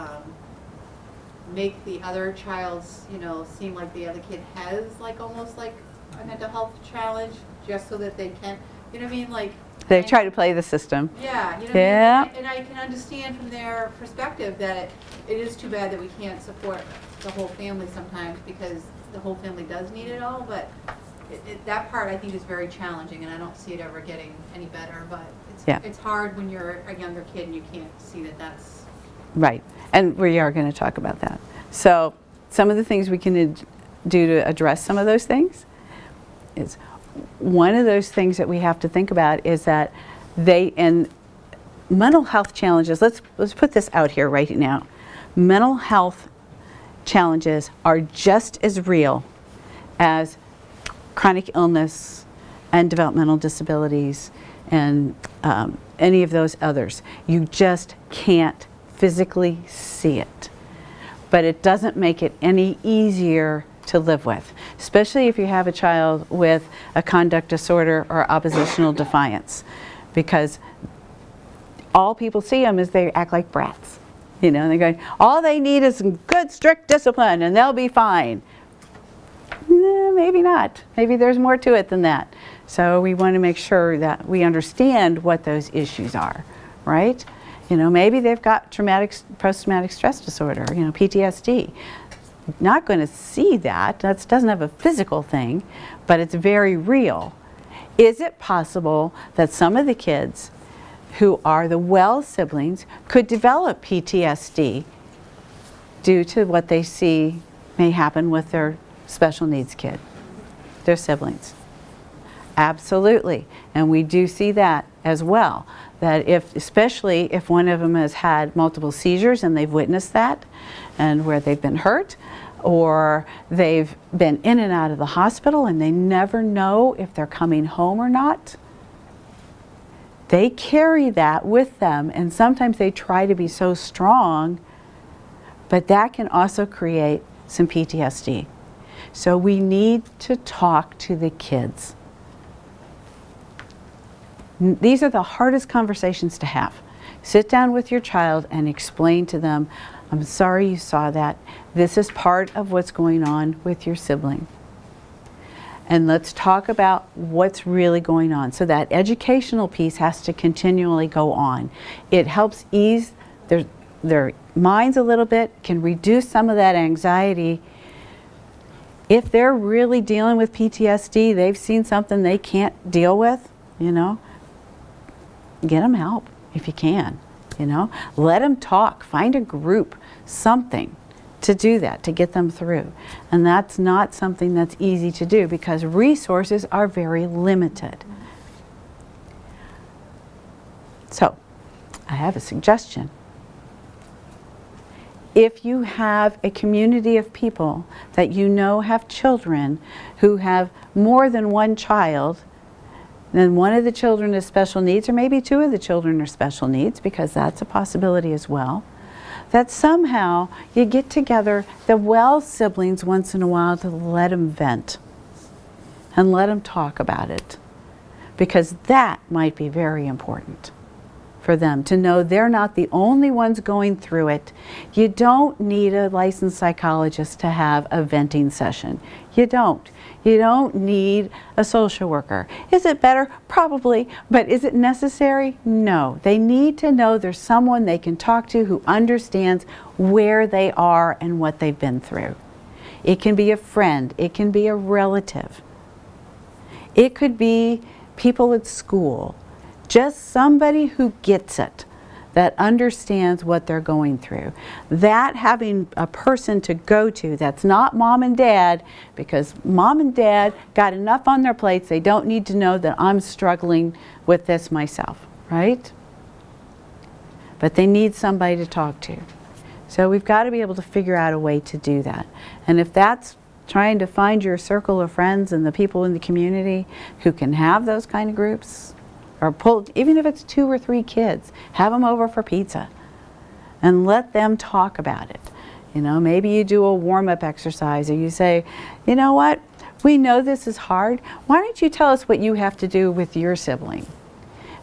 make the other child's, you know, seem like the other kid has like almost like a mental health challenge, just so that they can, you know what I mean, like. They try to play the system. Yeah, you know what Yeah. I mean? And I can understand from their perspective that it is too bad that we can't support the whole family sometimes, because the whole family does need it all, but that part I think is very challenging, and I don't see it ever getting any better, but it's hard when you're a younger kid and you can't see that that's. Right, and we are going to talk about that. So some of the things we can do to address some of those things is, one of those things that we have to think about is that and mental health challenges, let's put this out here right now. Mental health challenges are just as real as chronic illness and developmental disabilities and any of those others. You just can't physically see it. But it doesn't make it any easier to live with, especially if you have a child with a conduct disorder or oppositional defiance, because all people see them is they act like brats, you know, and they're going, all they need is some good strict discipline and they'll be fine. Maybe not. Maybe there's more to it than that. So we want to make sure that we understand what those issues are, right? You know, maybe they've got post-traumatic stress disorder, you know, PTSD. Not going to see that. That doesn't have a physical thing, but it's very real. Is it possible that some of the kids who are the well siblings could develop PTSD due to what they see may happen with their special needs kid, their siblings? Absolutely. And we do see that as well. That especially if one of them has had multiple seizures and they've witnessed that, and where they've been hurt, or they've been in and out of the hospital and they never know if they're coming home or not, they carry that with them, and sometimes they try to be so strong, but that can also create some PTSD. So we need to talk to the kids. These are the hardest conversations to have. Sit down with your child and explain to them, I'm sorry you saw that. This is part of what's going on with your sibling. And let's talk about what's really going on. So that educational piece has to continually go on. It helps ease their minds a little bit, can reduce some of that anxiety. If they're really dealing with PTSD, they've seen something they can't deal with, you know, get them help if you can, you know. Let them talk, find a group, something to do that, to get them through. And that's not something that's easy to do because resources are very limited. So, I have a suggestion. If you have a community of people that you know have children who have more than one child, then one of the children is special needs, or maybe two of the children are special needs, because that's a possibility as well, that somehow you get together the well siblings once in a while to let them vent and let them talk about it, because that might be very important for them to know they're not the only ones going through it. You don't need a licensed psychologist to have a venting session. You don't. You don't need a social worker. Is it better? Probably. But is it necessary? No. They need to know there's someone they can talk to who understands where they are and what they've been through. It can be a friend. It can be a relative. It could be people at school. Just somebody who gets it, that understands what they're going through. That having a person to go to that's not mom and dad, because mom and dad got enough on their plates, they don't need to know that I'm struggling with this myself, right? But they need somebody to talk to. So we've got to be able to figure out a way to do that. And if that's trying to find your circle of friends and the people in the community who can have those kind of groups, or pull, even if it's 2 or 3 kids, have them over for pizza and let them talk about it. You know, maybe you do a warm-up exercise, or you say, you know what, we know this is hard. Why don't you tell us what you have to do with your sibling?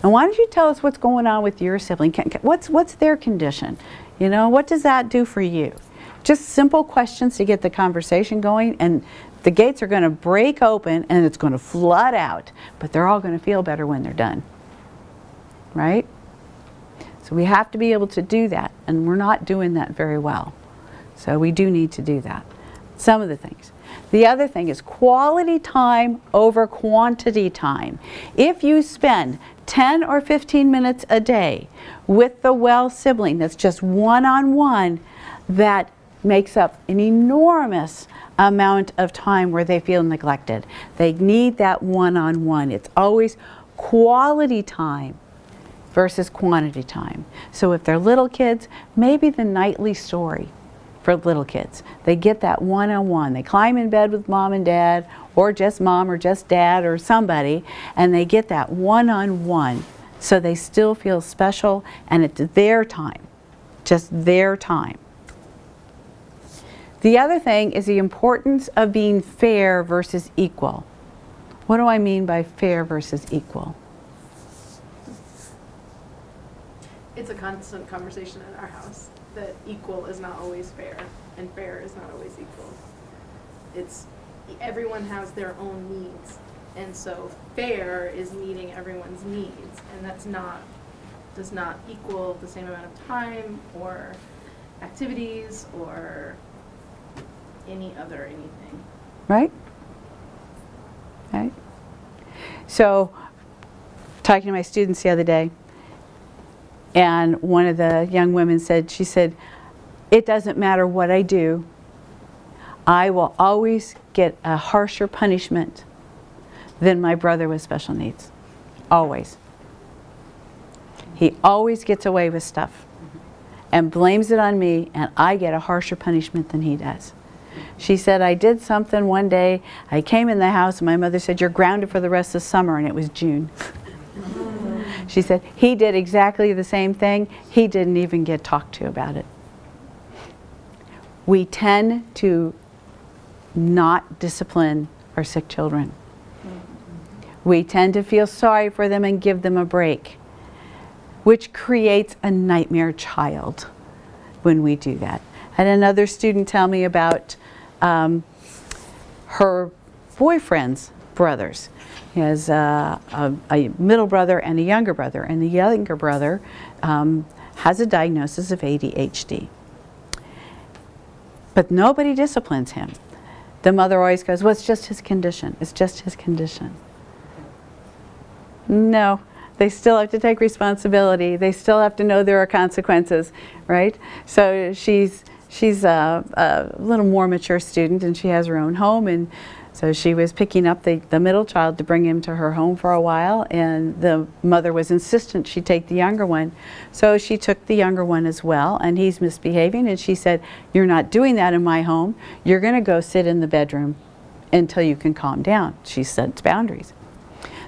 And why don't you tell us what's going on with your sibling? What's their condition? You know, what does that do for you? Just simple questions to get the conversation going, and the gates are going to break open and it's going to flood out, but they're all going to feel better when they're done, right? So we have to be able to do that, and we're not doing that very well. So we do need to do that. Some of the things. The other thing is quality time over quantity time. If you spend 10 or 15 minutes a day with the well sibling that's just one-on-one, that makes up an enormous amount of time where they feel neglected. They need that one-on-one. It's always quality time versus quantity time. So if they're little kids, maybe the nightly story for little kids. They get that one-on-one. They climb in bed with mom and dad, or just mom or just dad or somebody, and they get that one-on-one, so they still feel special, and it's their time, just their time. The other thing is the importance of being fair versus equal. What do I mean by fair versus equal? It's a constant conversation in our house that equal is not always fair and fair is not always equal. It's everyone has their own needs, and so fair is meeting everyone's needs, and that's does not equal the same amount of time or activities or any other anything. Right? Right? So, talking to my students the other day, and one of the young women said, she said, it doesn't matter what I do, I will always get a harsher punishment than my brother with special needs. Always. He always gets away with stuff and blames it on me, and I get a harsher punishment than he does. She said, I did something one day, I came in the house and my mother said, you're grounded for the rest of summer, and it was June. She said, he did exactly the same thing, he didn't even get talked to about it. We tend to not discipline our sick children. We tend to feel sorry for them and give them a break, which creates a nightmare child when we do that. I had another student tell me about her boyfriend's brothers. He has a middle brother and a younger brother, and the younger brother has a diagnosis of ADHD. But nobody disciplines him. The mother always goes, well, it's just his condition. It's just his condition. No, they still have to take responsibility. They still have to know there are consequences, right? So she's a little more mature student, and she has her own home, and so she was picking up the middle child to bring him to her home for a while, and the mother was insistent she take the younger one. So she took the younger one as well, and he's misbehaving, and she said, you're not doing that in my home. You're going to go sit in the bedroom until you can calm down. She sets boundaries.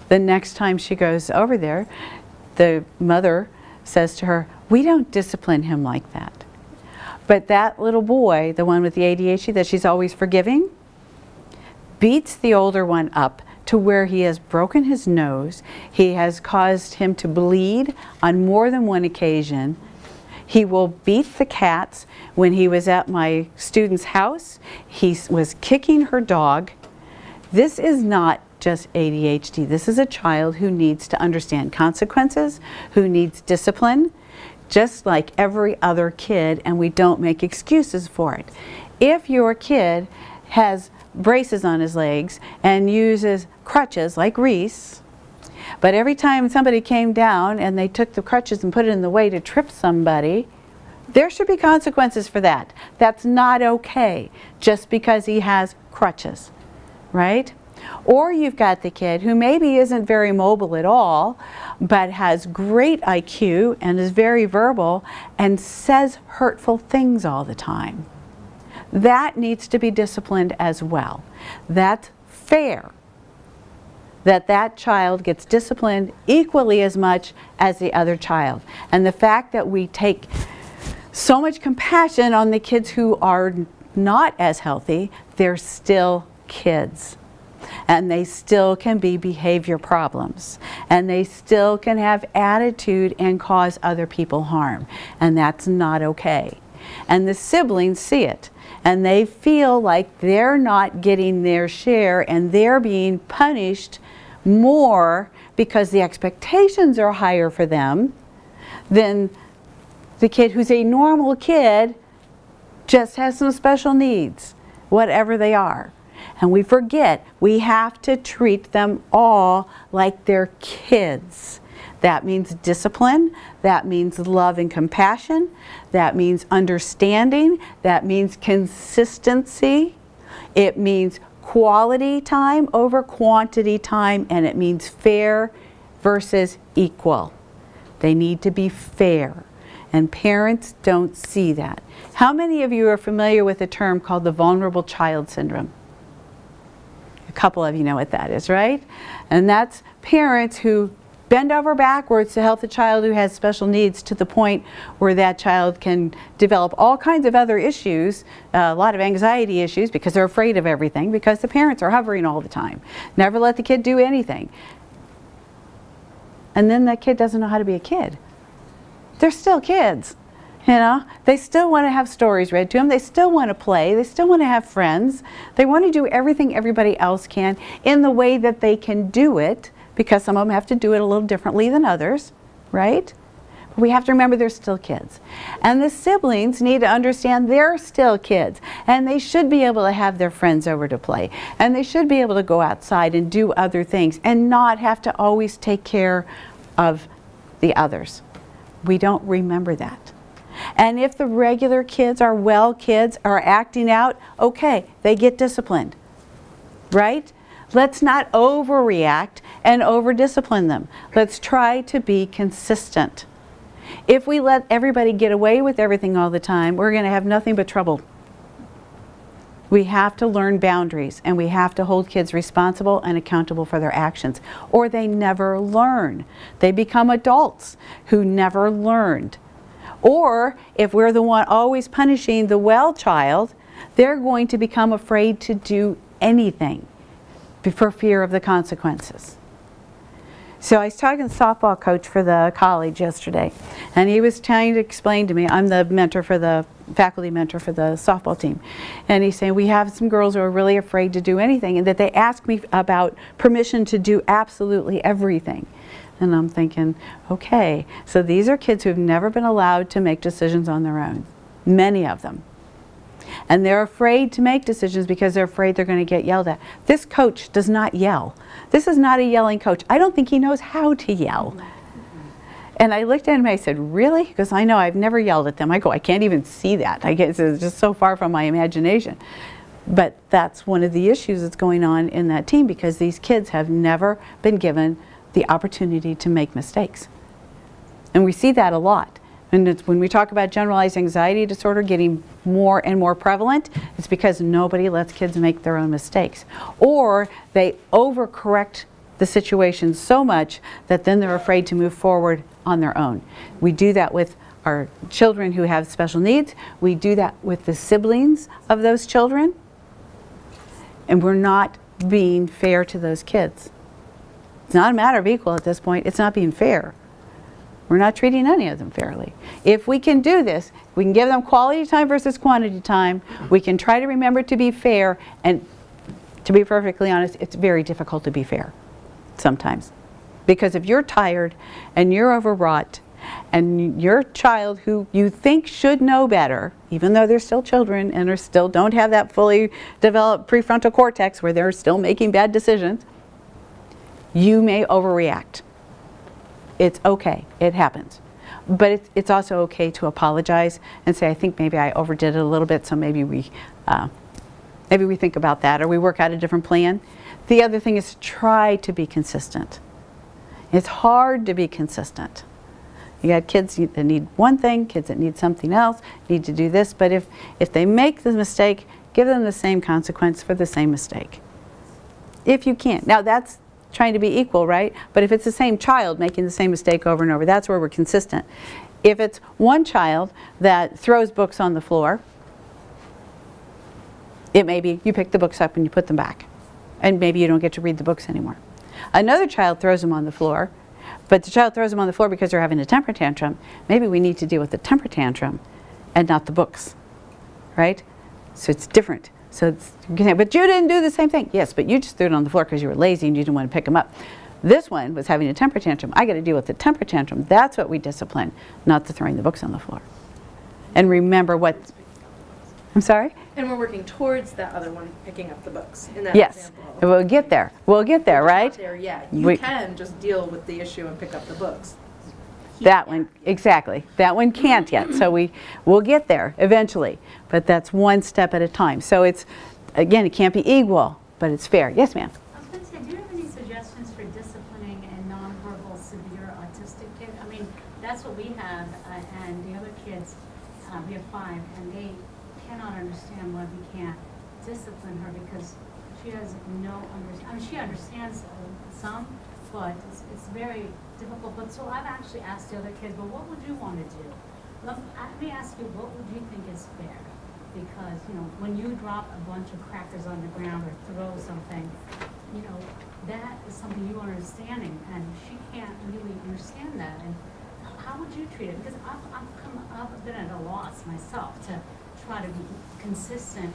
The next time she goes over there, the mother says to her, we don't discipline him like that. But that little boy, the one with the ADHD that she's always forgiving, beats the older one up to where he has broken his nose. He has caused him to bleed on more than one occasion. He will beat the cats. When he was at my student's house, he was kicking her dog. This is not just ADHD. This is a child who needs to understand consequences, who needs discipline, just like every other kid, and we don't make excuses for it. If your kid has braces on his legs and uses crutches like Reese, but every time somebody came down and they took the crutches and put it in the way to trip somebody, there should be consequences for that. That's not okay just because he has crutches, right? Or you've got the kid who maybe isn't very mobile at all, but has great IQ and is very verbal and says hurtful things all the time. That needs to be disciplined as well. That's fair that that child gets disciplined equally as much as the other child. And the fact that we take so much compassion on the kids who are not as healthy, they're still kids. And they still can be behavior problems. And they still can have attitude and cause other people harm. And that's not okay. And the siblings see it. And they feel like they're not getting their share and they're being punished more because the expectations are higher for them than the kid who's a normal kid, just has some special needs, whatever they are. And we forget we have to treat them all like they're kids. That means discipline, that means love and compassion, that means understanding, that means consistency, it means quality time over quantity time, and it means fair versus equal. They need to be fair, and parents don't see that. How many of you are familiar with a term called the vulnerable child syndrome? A couple of you know what that is, right? And that's parents who bend over backwards to help the child who has special needs to the point where that child can develop all kinds of other issues, a lot of anxiety issues because they're afraid of everything, because the parents are hovering all the time. Never let the kid do anything. And then that kid doesn't know how to be a kid. They're still kids. You know, they still want to have stories read to them. They still want to play. They still want to have friends. They want to do everything everybody else can in the way that they can do it, because some of them have to do it a little differently than others, right? But we have to remember they're still kids. And the siblings need to understand they're still kids. And they should be able to have their friends over to play. And they should be able to go outside and do other things and not have to always take care of the others. We don't remember that. And if the regular kids are well kids, are acting out, okay, they get disciplined, right? Let's not overreact and over-discipline them. Let's try to be consistent. If we let everybody get away with everything all the time, we're going to have nothing but trouble. We have to learn boundaries, and we have to hold kids responsible and accountable for their actions, or they never learn. They become adults who never learned. Or if we're the one always punishing the well child, they're going to become afraid to do anything for fear of the consequences. So I was talking to the softball coach for the college yesterday, and he was trying to explain to me, I'm the mentor for the faculty mentor for the softball team, and he's saying we have some girls who are really afraid to do anything, and that they ask me about permission to do absolutely everything. And I'm thinking, okay, so these are kids who have never been allowed to make decisions on their own, many of them. And they're afraid to make decisions because they're afraid they're going to get yelled at. This coach does not yell. This is not a yelling coach. I don't think he knows how to yell. And I looked at him and I said, really? Because I know I've never yelled at them. I go, I can't even see that. I guess it's just so far from my imagination. But that's one of the issues that's going on in that team, because these kids have never been given the opportunity to make mistakes. And we see that a lot. And it's when we talk about generalized anxiety disorder getting more and more prevalent, it's because nobody lets kids make their own mistakes. Or they overcorrect the situation so much that then they're afraid to move forward on their own. We do that with our children who have special needs. We do that with the siblings of those children. And we're not being fair to those kids. It's not a matter of equal at this point. It's not being fair. We're not treating any of them fairly. If we can do this, we can give them quality time versus quantity time. We can try to remember to be fair, and to be perfectly honest, it's very difficult to be fair sometimes. Because if you're tired and you're overwrought and your child who you think should know better, even though they're still children and are still don't have that fully developed prefrontal cortex where they're still making bad decisions, you may overreact. It's okay, it happens. But it's also okay to apologize and say, I think maybe I overdid it a little bit, so maybe we think about that, or we work out a different plan. The other thing is to try to be consistent. It's hard to be consistent. You got kids that need one thing, kids that need something else, need to do this, but if they make the mistake, give them the same consequence for the same mistake. If you can. Now that's trying to be equal, right? But if it's the same child making the same mistake over and over, that's where we're consistent. If it's one child that throws books on the floor, it may be you pick the books up and you put them back. And maybe you don't get to read the books anymore. Another child throws them on the floor, but the child throws them on the floor because they're having a temper tantrum. Maybe we need to deal with the temper tantrum and not the books, right? So it's different. So it's, but you didn't do the same thing. Yes, but you just threw it on the floor because you were lazy and you didn't want to pick them up. This one was having a temper tantrum. I got to deal with the temper tantrum. That's what we discipline, not the throwing the books on the floor. And remember what, I'm sorry? And we're working towards that other one picking up the books in that Yes, example. we'll get there. We'll get there, right? Not there yet. You can just deal with the issue and pick up the books. That one, exactly. That one can't yet. So we'll get there eventually. But that's one step at a time. So it's, again, it can't be equal, but it's fair. Yes, ma'am? I was going to say, do you have any suggestions for disciplining a nonverbal severe autistic kid? I mean, that's what we have, and the other kids, we have 5, and they cannot understand why we can't discipline her because she has no understanding. I mean, she understands some, but it's very difficult. But so I've actually asked the other kids, well, what would you want to do? Let me ask you, what would you think is fair? Because, you know, when you drop a bunch of crackers on the ground or throw something, you know, that is something you are understanding, and she can't really understand that. And how would you treat it? Because I've been at a loss myself to try to be consistent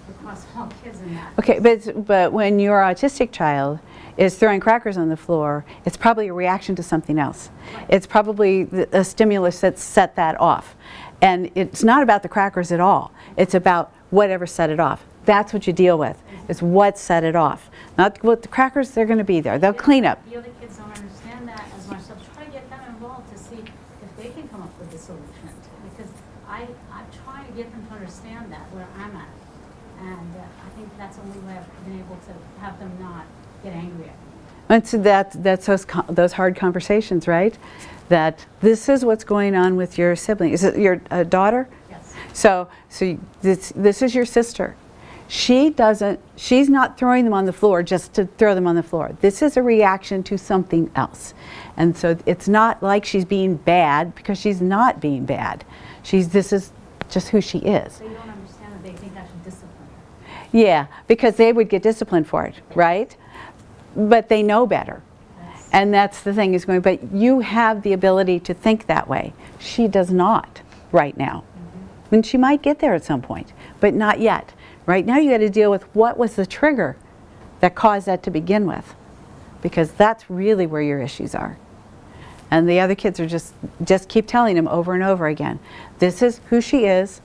across all kids in that. Okay, but when your autistic child is throwing crackers on the floor, it's probably a reaction to something else. Right. It's probably a stimulus that set that off. And it's not about the crackers at all. It's about whatever set it off. That's what you deal with, is what set it off. Not what the crackers, they're going to be there. They'll clean up. The other kids don't understand that as much, so try to get them involved to see if they can come up with a solution. Because I try to get them to understand that, where I'm at. And I think that's the only way I've been able to have them not get angry at me. And so that's those hard conversations, right? That this is what's going on with your sibling. Is it your daughter? Yes. So this is your sister. She's not throwing them on the floor just to throw them on the floor. This is a reaction to something else. And so it's not like she's being bad, because she's not being bad. This is just who she is. So you don't understand that they think I should discipline her. Yeah, because they would get disciplined for it, right? But they know better. Yes. And that's the thing is going, but you have the ability to think that way. She does not right now. Mm-hmm. And she might get there at some point, but not yet. Right now you got to deal with what was the trigger that caused that to begin with, because that's really where your issues are. And the other kids are just keep telling them over and over again, this is who she is.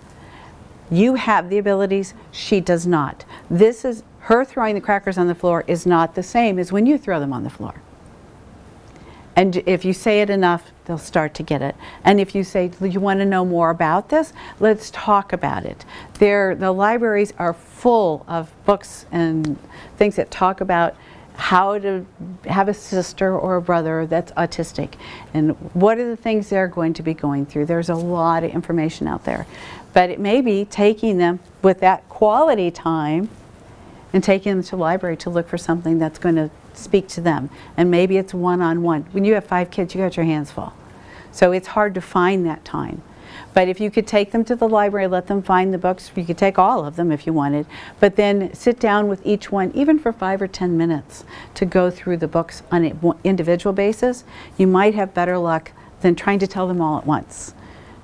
You have the abilities, she does not. This is her throwing the crackers on the floor is not the same as when you throw them on the floor. And if you say it enough, they'll start to get it. And if you say, you want to know more about this, let's talk about it. The libraries are full of books and things that talk about how to have a sister or a brother that's autistic, and what are the things they're going to be going through. There's a lot of information out there. But it may be taking them with that quality time and taking them to the library to look for something that's going to speak to them. And maybe it's one-on-one. When you have 5 kids, you got your hands full. So it's hard to find that time. But if you could take them to the library, let them find the books, you could take all of them if you wanted, but then sit down with each one, even for 5 or 10 minutes, to go through the books on an individual basis, you might have better luck than trying to tell them all at once,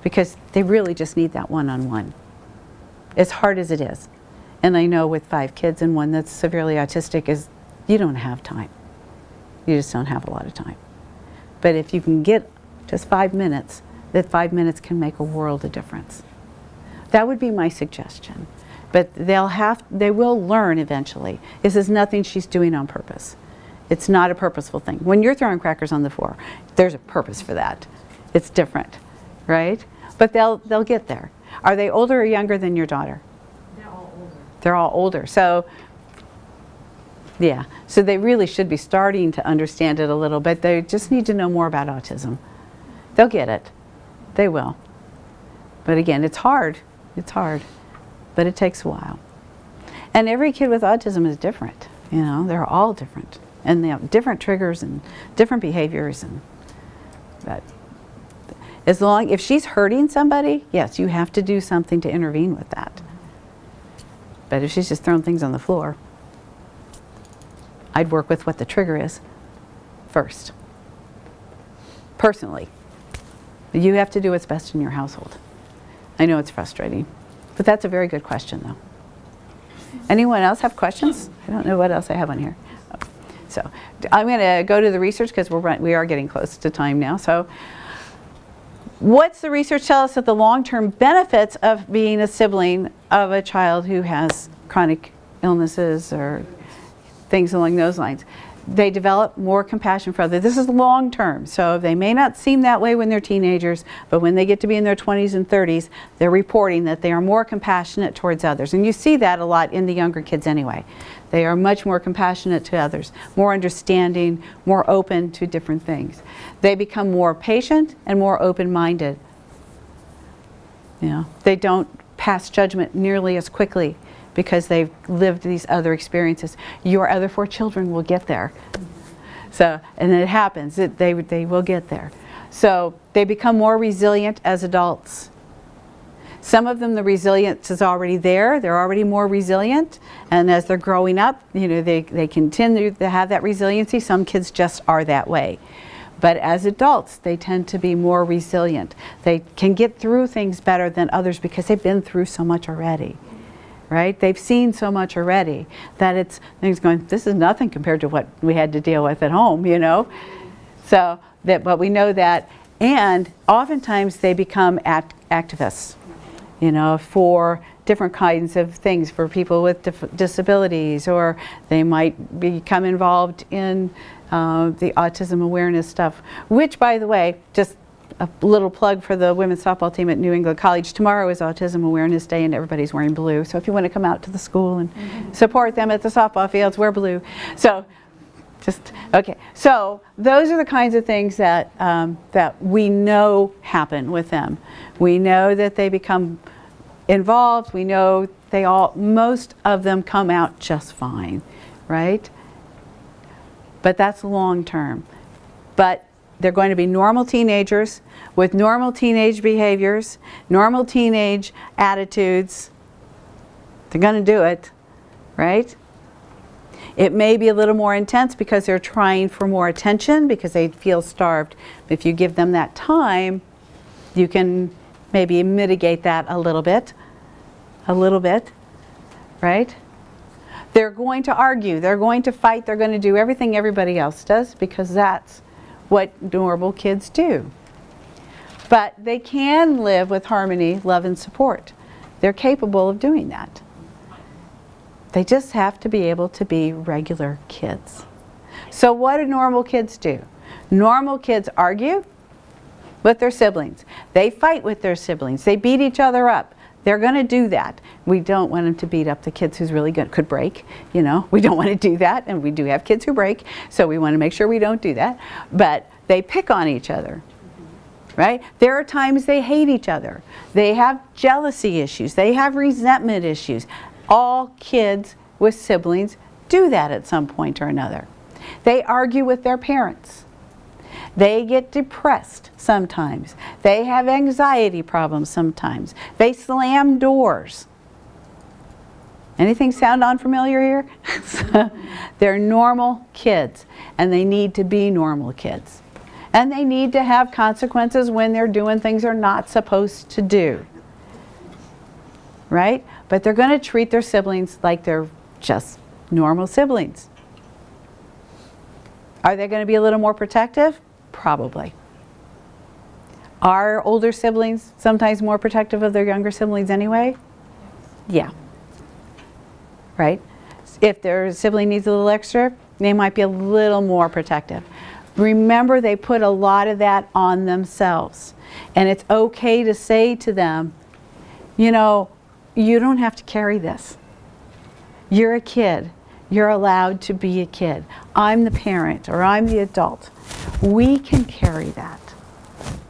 because they really just need that one-on-one, as hard as it is. And I know with 5 kids and one that's severely autistic, you don't have time. You just don't have a lot of time. But if you can get just 5 minutes, that 5 minutes can make a world of difference. That would be my suggestion. But they will learn eventually. This is nothing she's doing on purpose. It's not a purposeful thing. When you're throwing crackers on the floor, there's a purpose for that. It's different, right? But they'll get there. Are they older or younger than your daughter? They're all older. They're all older. So, yeah. So they really should be starting to understand it a little bit. They just need to know more about autism. They'll get it. They will. But again, it's hard. It's hard. But it takes a while. And every kid with autism is different. You know, they're all different. And they have different triggers and different behaviors. But if she's hurting somebody, yes, you have to do something to intervene with that. But if she's just throwing things on the floor, I'd work with what the trigger is first. Personally. You have to do what's best in your household. I know it's frustrating, but that's a very good question, though. Anyone else have questions? I don't know what else I have on here. So I'm going to go to the research because we are getting close to time now. So what's the research tell us that the long-term benefits of being a sibling of a child who has chronic illnesses or things along those lines? They develop more compassion for others. This is long term, so they may not seem that way when they're teenagers, but when they get to be in their 20s and 30s, they're reporting that they are more compassionate towards others. And you see that a lot in the younger kids anyway. They are much more compassionate to others, more understanding, more open to different things. They become more patient and more open-minded. You know, they don't pass judgment nearly as quickly because they've lived these other experiences. Your other 4 children will get there. So, and it happens, they will get there. So they become more resilient as adults. Some of them, the resilience is already there. They're already more resilient. And as they're growing up, you know, they continue to have that resiliency. Some kids just are that way. But as adults, they tend to be more resilient. They can get through things better than others because they've been through so much already. Right? They've seen so much already that things going, this is nothing compared to what we had to deal with at home, you know? So, but we know that, and oftentimes they become activists, you know, for different kinds of things, for people with disabilities, or they might become involved in the autism awareness stuff, which, by the way, just a little plug for the women's softball team at New England College. Tomorrow is Autism Awareness Day and everybody's wearing blue. So if you want to come out to the school and support them at the softball fields, wear blue. So Just, okay. So those are the kinds of things that, that we know happen with them. We know that they become involved. We know most of them come out just fine, right? But that's long term. But they're going to be normal teenagers with normal teenage behaviors, normal teenage attitudes. They're going to do it, right? It may be a little more intense because they're trying for more attention because they feel starved. If you give them that time, you can maybe mitigate that a little bit, right? They're going to argue, they're going to fight, they're going to do everything everybody else does because that's what normal kids do. But they can live with harmony, love, and support. They're capable of doing that. They just have to be able to be regular kids. So what do normal kids do? Normal kids argue with their siblings. They fight with their siblings. They beat each other up. They're going to do that. We don't want them to beat up the kids who's really good, could break. You know, we don't want to do that, and we do have kids who break, so we want to make sure we don't do that. But they pick on each other, right? There are times they hate each other. They have jealousy issues. They have resentment issues. All kids with siblings do that at some point or another. They argue with their parents. They get depressed sometimes. They have anxiety problems sometimes. They slam doors. Anything sound unfamiliar here? They're normal kids, and they need to be normal kids. And they need to have consequences when they're doing things they're not supposed to do. Right? But they're going to treat their siblings like they're just normal siblings. Are they going to be a little more protective? Probably. Are older siblings sometimes more protective of their younger siblings anyway? Yeah. Right? If their sibling needs a little extra, they might be a little more protective. Remember, they put a lot of that on themselves. And it's okay to say to them, you know, you don't have to carry this. You're a kid. You're allowed to be a kid. I'm the parent or I'm the adult. We can carry that.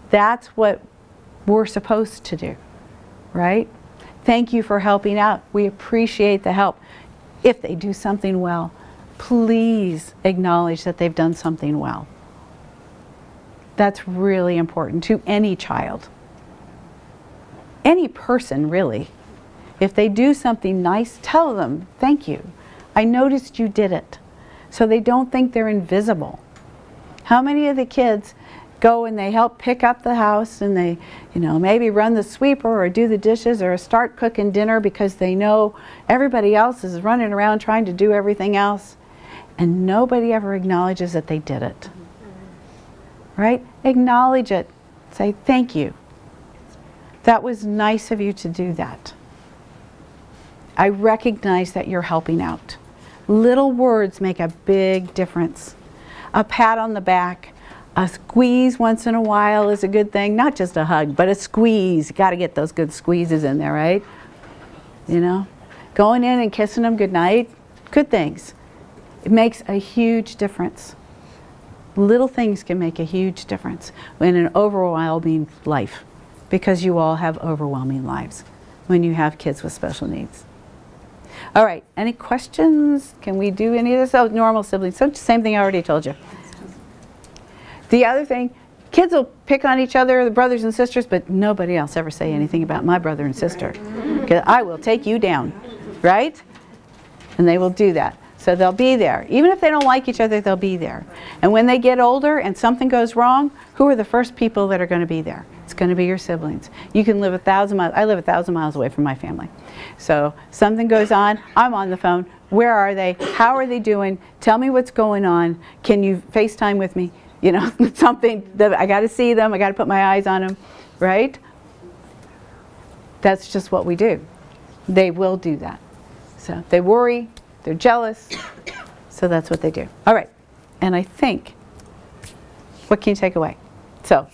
That's what we're supposed to do, right? Thank you for helping out. We appreciate the help. If they do something well, please acknowledge that they've done something well. That's really important to any child. Any person, really. If they do something nice, tell them, thank you. I noticed you did it. So they don't think they're invisible. How many of the kids go and they help pick up the house and they, you know, maybe run the sweeper or do the dishes or start cooking dinner because they know everybody else is running around trying to do everything else, and nobody ever acknowledges that they did it. Right? Acknowledge it. Say, thank you. That was nice of you to do that. I recognize that you're helping out. Little words make a big difference. A pat on the back, a squeeze once in a while is a good thing. Not just a hug, but a squeeze. You got to get those good squeezes in there, right? You know? Going in and kissing them goodnight, good things. It makes a huge difference. Little things can make a huge difference in an overwhelming life, because you all have overwhelming lives when you have kids with special needs. All right, any questions? Can we do any of this? Oh, normal siblings. So same thing I already told you. The other thing, kids will pick on each other, the brothers and sisters, but nobody else ever say anything about my brother and sister. Because I will take you down, right? And they will do that. So they'll be there. Even if they don't like each other, they'll be there. And when they get older and something goes wrong, who are the first people that are going to be there? It's going to be your siblings. You can live 1,000 miles. I live 1,000 miles away from my family. So something goes on, I'm on the phone. Where are they? How are they doing? Tell me what's going on. Can you FaceTime with me? You know, something that I got to see them. I got to put my eyes on them, right? That's just what we do. They will do that. So they worry. They're jealous. So that's what they do. All right. And I think, what can you take away? So,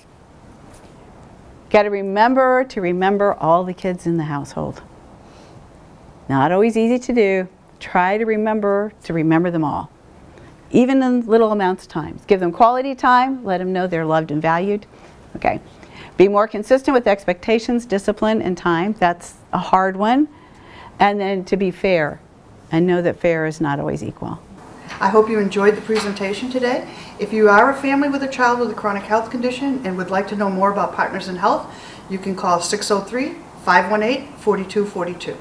got to remember all the kids in the household. Not always easy to do. Try to remember them all. even in little amounts of time. Give them quality time, let them know they're loved and valued. Okay. Be more consistent with expectations, discipline, and time. That's a hard one. And then to be fair, and know that fair is not always equal. I hope you enjoyed the presentation today. If you are a family with a child with a chronic health condition and would like to know more about Partners in Health, you can call 603-518-4242.